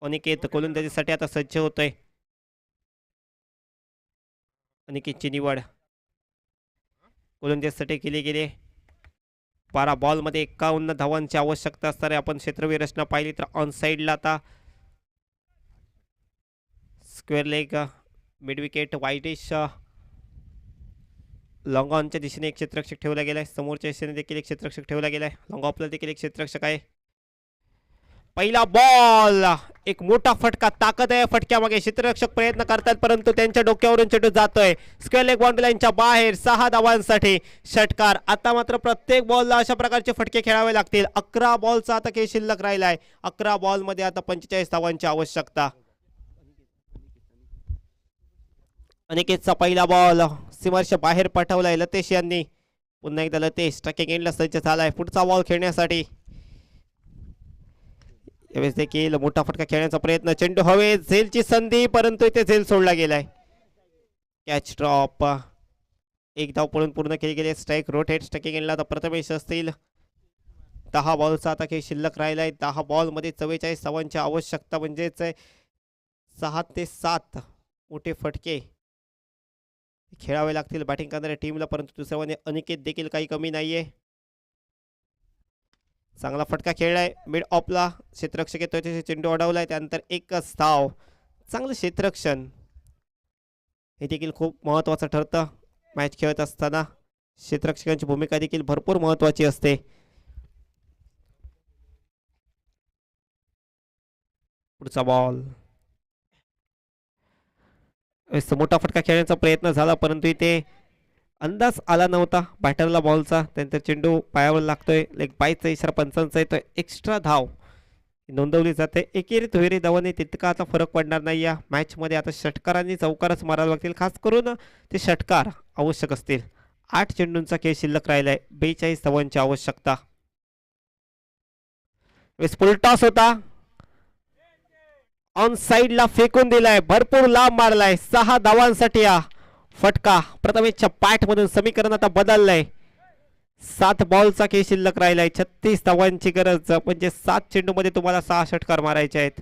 [SPEAKER 2] अनिकेत गोलंदाजीसाठी आता सज्ज होतोय. अनिकेतची निवड गोलंदाजीसाठी केली गेली. 12 बॉलमध्ये 51 धावांची आवश्यकता असणारे आपण क्षेत्रवीर रचना पाहिली तर ऑन साईडला आता square leg mid wicket widish long ऑनच्या दिशेने एक क्षेत्ररक्षक ठेवला गेलाय. समोरच्या दिशेने देखील एक क्षेत्ररक्षक ठेवला गेलाय. लॉंग ऑफला देखील एक क्षेत्ररक्षक आहे. पहिला बॉल एक मोठा फटका. ताकद आहे फटक्यामागे. क्षेत्ररक्षक प्रयत्न करतात परंतु त्यांच्या डोक्यावरून चेंडू जातोय स्क्वेअर लेग बाउंड्री लाईनच्या बाहेर. 6 धावांसाठी षटकार. आता मात्र प्रत्येक बॉलला अशा प्रकारचे फटके खेळावे लागतील. 11 बॉलचा आता खेळ शिल्लक राहिलाय. 11 बॉलमध्ये आता 45 धावांची आवश्यकता. अनिकेतचा पहिला बॉल सीमारेषा बाहेर पाठवलाय लतेश यांनी. पुन्हा एकदा लतेश ट्रॅकिंग एंडला सज्ज झालाय पुढचा बॉल खेळण्यासाठी. यावेळेस देखील मोठा फटका खेळण्याचा प्रयत्न. चेंडू हवे झेलची संधी परंतु इथे झेल सोडला गेलाय. Catch drop. एक धाव पळून पूर्ण केली गेली. स्ट्राईक रोटेट ट्रॅकिंग एंडला आता प्रथमेश असतील. 10 बॉलचा आता खेळ शिल्लक राहिलाय. 10 बॉलमध्ये 44 धावांची आवश्यकता म्हणजेच 6 ते 7 मोठे फटके खेळावे लागतील बॅटिंग करणाऱ्या टीमला. परंतु दुसऱ्या बाजूने अनिकेत देखील काही कमी नाहीये. चांगला फटका खेळलाय मिड ऑफला. क्षेत्ररक्षक येतोय त्याचे चेंडू अडवलाय. त्यानंतर एकच धाव. चांगलं क्षेत्ररक्षण हे देखील खूप महत्त्वाचं ठरतं मॅच खेळत असताना. क्षेत्ररक्षकांची भूमिका देखील भरपूर महत्त्वाची असते. पुढचा बॉल मोठा फटका खेळण्याचा प्रयत्न झाला परंतु इथे अंदाज आला नव्हता बॅटरला बॉलचा. त्यानंतर चेंडू पायावर लागतोय. लेग बायचा इशारा पंचांचा येतोय. एक्स्ट्रा धाव नोंदवली जाते. एकेरी दुहेरी धावांनी तितका आता फरक पडणार नाही या मॅचमध्ये. आता षटकारांनी चौकारच मारावे लागतील. खास करून ते षटकार आवश्यक असतील. 8 चेंडूंचा खेळ शिल्लक राहिलाय. 42 धावांची आवश्यकता. फुल टॉस होता. ऑन साईडला फेकून दिलाय. भरपूर लांब मारलाय. 6 धावांसाठी हा फटका. प्रथमेशच्या पॅटमधून समीकरण आता बदललंय. 7 बॉलचा खेळ शिल्लक राहिलाय. 36 धावांची गरज. म्हणजे 7 चेंडूमध्ये तुम्हाला 6 षटकार मारायचे आहेत.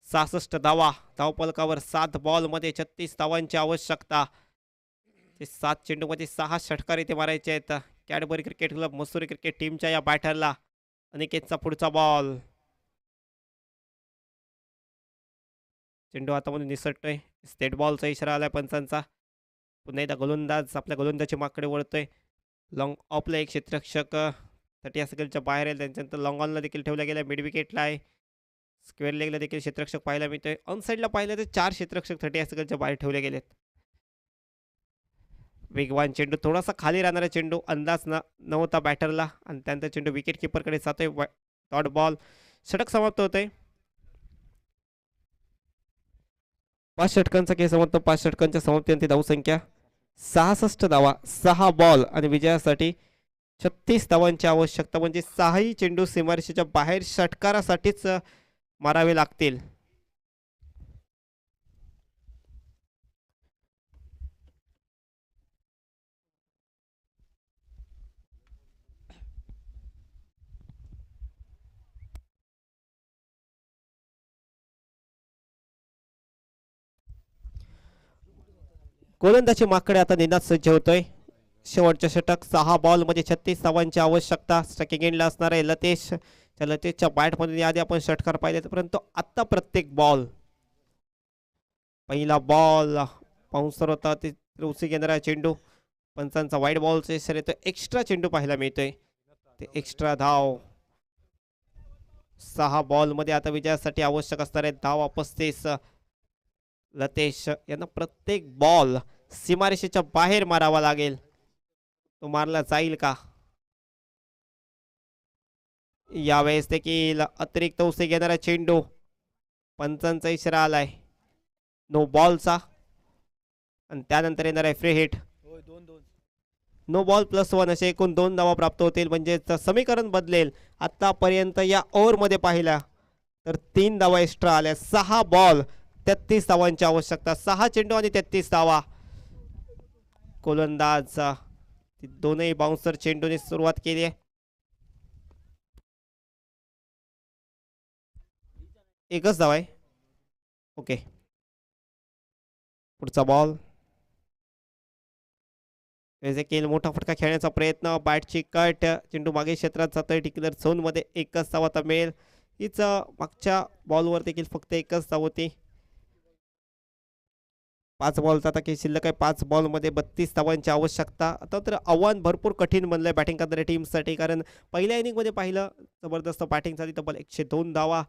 [SPEAKER 2] सहासष्ट धावा धावफलकावर. 7 बॉलमध्ये 36 धावांची आवश्यकता. 7 चेंडूमध्ये 6 षटकार इथे मारायचे आहेत. Cadbury cricket club Mussoorie cricket टीमच्या या बॅटरला. अनिकेतचा पुढचा बॉल. चेंडू हातामधून निसटतोय. स्टेट बॉलचा इशारा आलाय पंचांचा. पुन्हा एकदा गोलंदाज आपल्या गोलंदाजी माकडे वळतोय. लॉंग ऑफला एक क्षेत्ररक्षक 30 सर्कलच्या बाहेर आहे. त्यांच्यानंतर लॉंग ऑनला देखील ठेवला गेला. मिड विकेटला आहे. स्क्वेअर लेगला देखील क्षेत्ररक्षक पाहायला मिळतोय. ऑन साईडला पाहिलं तर 4 क्षेत्ररक्षक 30 सर्कलच्या बाहेर ठेवले गेलेत. वेगवान चेंडू. थोडासा खाली राहणारा चेंडू अंदाज नव्हता बॅटरला आणि त्यानंतर चेंडू विकेट किपरकडे जातोय. Dot ball. षटक समाप्त होतोय. 5 षटकांचा खेळ समाप्त. 5 षटकांच्या समाप्तीनंतर धावसंख्या 66 धावा. 6 बॉल आणि विजयासाठी 36 धावांची आवश्यकता. म्हणजे 6ही चेंडू सीमारेषेच्या बाहेर षटकारासाठीच मारावे लागतील. गोलंदाजी माकडे आता निनाद सज्ज होतोय. शेवटच्या षटक. 6 बॉलमध्ये 36 धावांची आवश्यकता. स्ट्रायकिंग एंडला असणार आहे लतेश. त्या लतेशच्या बॅटमधून याआधी आपण षटकार पाहिले परंतु आत्ता प्रत्येक बॉल. पहिला बॉल पाऊन्सर होता. ते उसी घेणारा चेंडू. पंचांचा वाईट बॉलचा इशारा येतो. एक्स्ट्रा चेंडू पाहायला मिळतोय. ते एक्स्ट्रा धाव. 6 बॉलमध्ये आता विजयासाठी आवश्यक असणार आहे धावा 35. लतेश यांना प्रत्येक बॉल सीमारेषेच्या बाहेर मारावा लागेल. तो मारला जाईल का? यावेळेस देखील अतिरिक्त उसळी घेणारा चेंडू, पंचांचा इशारा आलाय नो बॉलचा, आणि त्यानंतर येणार आहे फ्री हिट. नो बॉल +1 असे एकूण 2 धावा प्राप्त होतील, म्हणजे समीकरण बदलेल. आतापर्यंत या ओव्हरमध्ये पाहिला तर 3 धावा एक्स्ट्रा आल्या. 6 बॉल 33 धावांची आवश्यकता. 6 चेंडू आणि 33 धावा. गोलंदाज दोनही बाउन्सर चेंडूने सुरुवात केली आहे. एकच धाव आहे. ओके, पुढचा बॉल. केल मोठा फटका खेळण्याचा प्रयत्न, बॅटची कट, चेंडू मागे क्षेत्रात जातोय. डिक्लेअर झोन मध्ये एकच धाव आता मिळेल. हीच मागच्या बॉलवर देखील फक्त एकच धाव होती. 5 बॉलचा आता काही शिल्लक आहे. 5 बॉलमध्ये 32 धावांची आवश्यकता. आता तर आव्हान भरपूर कठीण बनलंय बॅटिंग करणाऱ्या टीमसाठी, कारण पहिल्या इनिंगमध्ये पाहिलं जबरदस्त बॅटिंग झाली, तब्बल 102 धावा.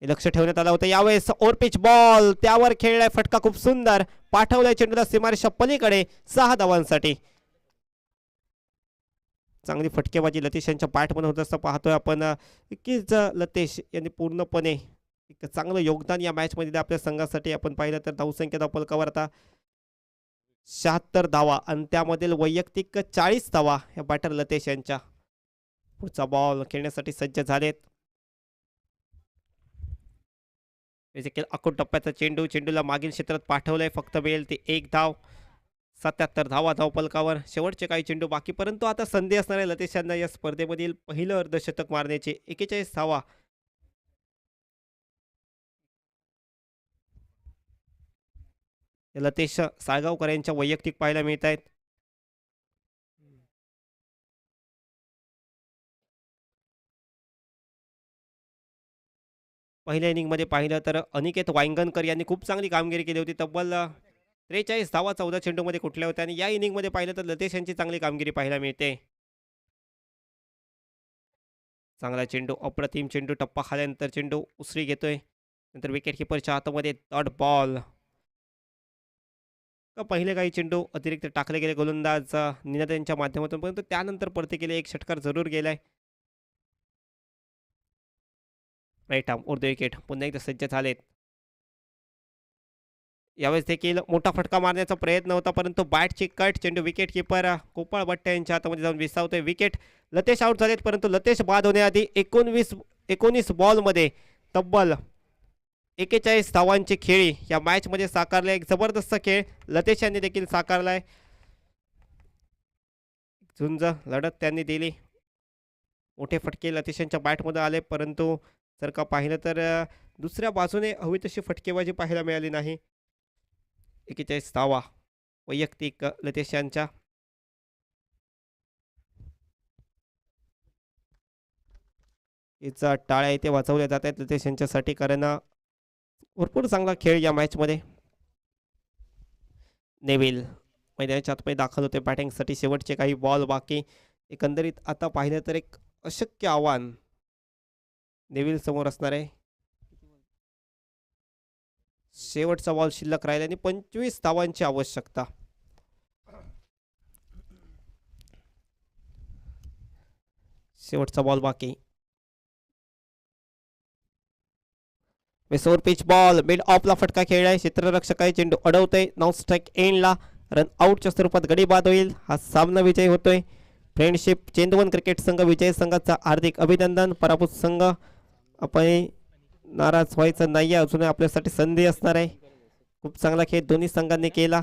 [SPEAKER 2] लक्ष ठेवण्यात आलं होतं. यावेळेस ओव्हर पिच बॉल, त्यावर खेळलाय फटका, खूप सुंदर पाठवलाय चेंडूला सीमारेषा पलीकडे 6 धावांसाठी. चांगली फटकेबाजी लतेश यांच्या बॅटमध्ये होत असं पाहतोय आपण. नक्कीच लतेश यांनी पूर्णपणे एक चांगलं योगदान या मॅच मध्ये दिलं आपल्या संघासाठी. आपण पाहिलं तर धावसंख्या धावपलकावर आता 76 धावा, आणि त्यामधील वैयक्तिक 40 धावा या बॅटर लतेश यांच्या. पुढचा बॉल खेळण्यासाठी सज्ज झालेत. अकोट टप्प्याचा चेंडू, चेंडूला मागील क्षेत्रात पाठवलंय, फक्त मिळेल ती 1 धाव. 77 धावा धावपलकावर. शेवटचे काही चेंडू बाकी, परंतु आता संधी असणार आहे लतेश यांना या स्पर्धेमधील पहिलं अर्धशतक मारण्याची. 41 धावा. लतेश साळगावकर यांच्या वैयक्तिक पाहायला मिळत आहेत. पहिल्या इनिंगमध्ये पाहिलं तर अनिकेत वांगणकर यांनी खूप चांगली कामगिरी केली होती. तब्बल 43 धावा 14 चेंडूमध्ये कुठल्या होत्या, आणि या इनिंगमध्ये पाहिलं तर लतेश यांची चांगली कामगिरी पाहायला मिळते. चांगला चेंडू, अप्रतिम चेंडू, टप्पा खाल्यानंतर चेंडू उसळी घेतोय. नंतर विकेट किपरच्या हातामध्ये डॉट बॉल. पहिले काही चेंडू अतिरिक्त टाकले गेले गोलंदाज निनाद यांच्या माध्यमातून, परंतु त्यानंतर परत गेले एक षटकार जरूर गेलाय. राईट आर्म उर्ध्व विकेट पुन्हा एकदा सज्ज झालेत. यावेळेस देखील मोठा फटका मारण्याचा प्रयत्न होता, परंतु बॅटची कट, चेंडू विकेट किपर गोपाळ भट्ट यांच्या हातामध्ये जाऊन विसावतोय. विकेट. लतेश आउट झालेत, परंतु लतेश बाद होण्याआधी 19 बॉलमध्ये तब्बल 41 धावांची खेळी या मॅच मध्ये साकारले. एक जबरदस्त खेळ लतेश यांनी देखील साकारलाय. झुंज लढत त्यांनी दिली. मोठे फटके लतेश यांच्या बॅटमध्ये आले, परंतु जर का पाहिलं तर दुसऱ्या बाजूने हवी तशी फटकेबाजी पाहायला मिळाली नाही. 41 धावा वैयक्तिक लतेश यांच्या. हिचा टाळ्या इथे वाचवल्या जात आहेत लतेश यांच्यासाठी, कारण भरपूर चांगला खेळ या मॅच मध्ये. नेव्हिल मैदानाच्या आतमध्ये दाखल होते बॅटिंगसाठी. शेवटचे काही बॉल बाकी. एकंदरीत आता पाहिलं तर एक अशक्य आव्हान नेव्हिल समोर असणार आहे. शेवटचा बॉल शिल्लक राहिला आणि 25 धावांची आवश्यकता. शेवटचा बॉल बाकी. वेसोर पिच बॉल, मिड ऑफला फटका खेळलाय. क्षेत्ररक्षकाही चेंडू अडवतोय. 9 स्ट्राइक एंडला रन आउटच्या स्वरूपात गडी बाद होईल. हा सामना विजयी होतोय. फ्रेंडशिप चेंदवन क्रिकेट संघ विजय संघाचा हार्दिक अभिनंदन. पराभूत संघ आपण नाराज व्हायचं नाही, अजूनही आपल्यासाठी संधी असणार आहे. खूप चांगला खेळ दोन्ही संघांनी केला.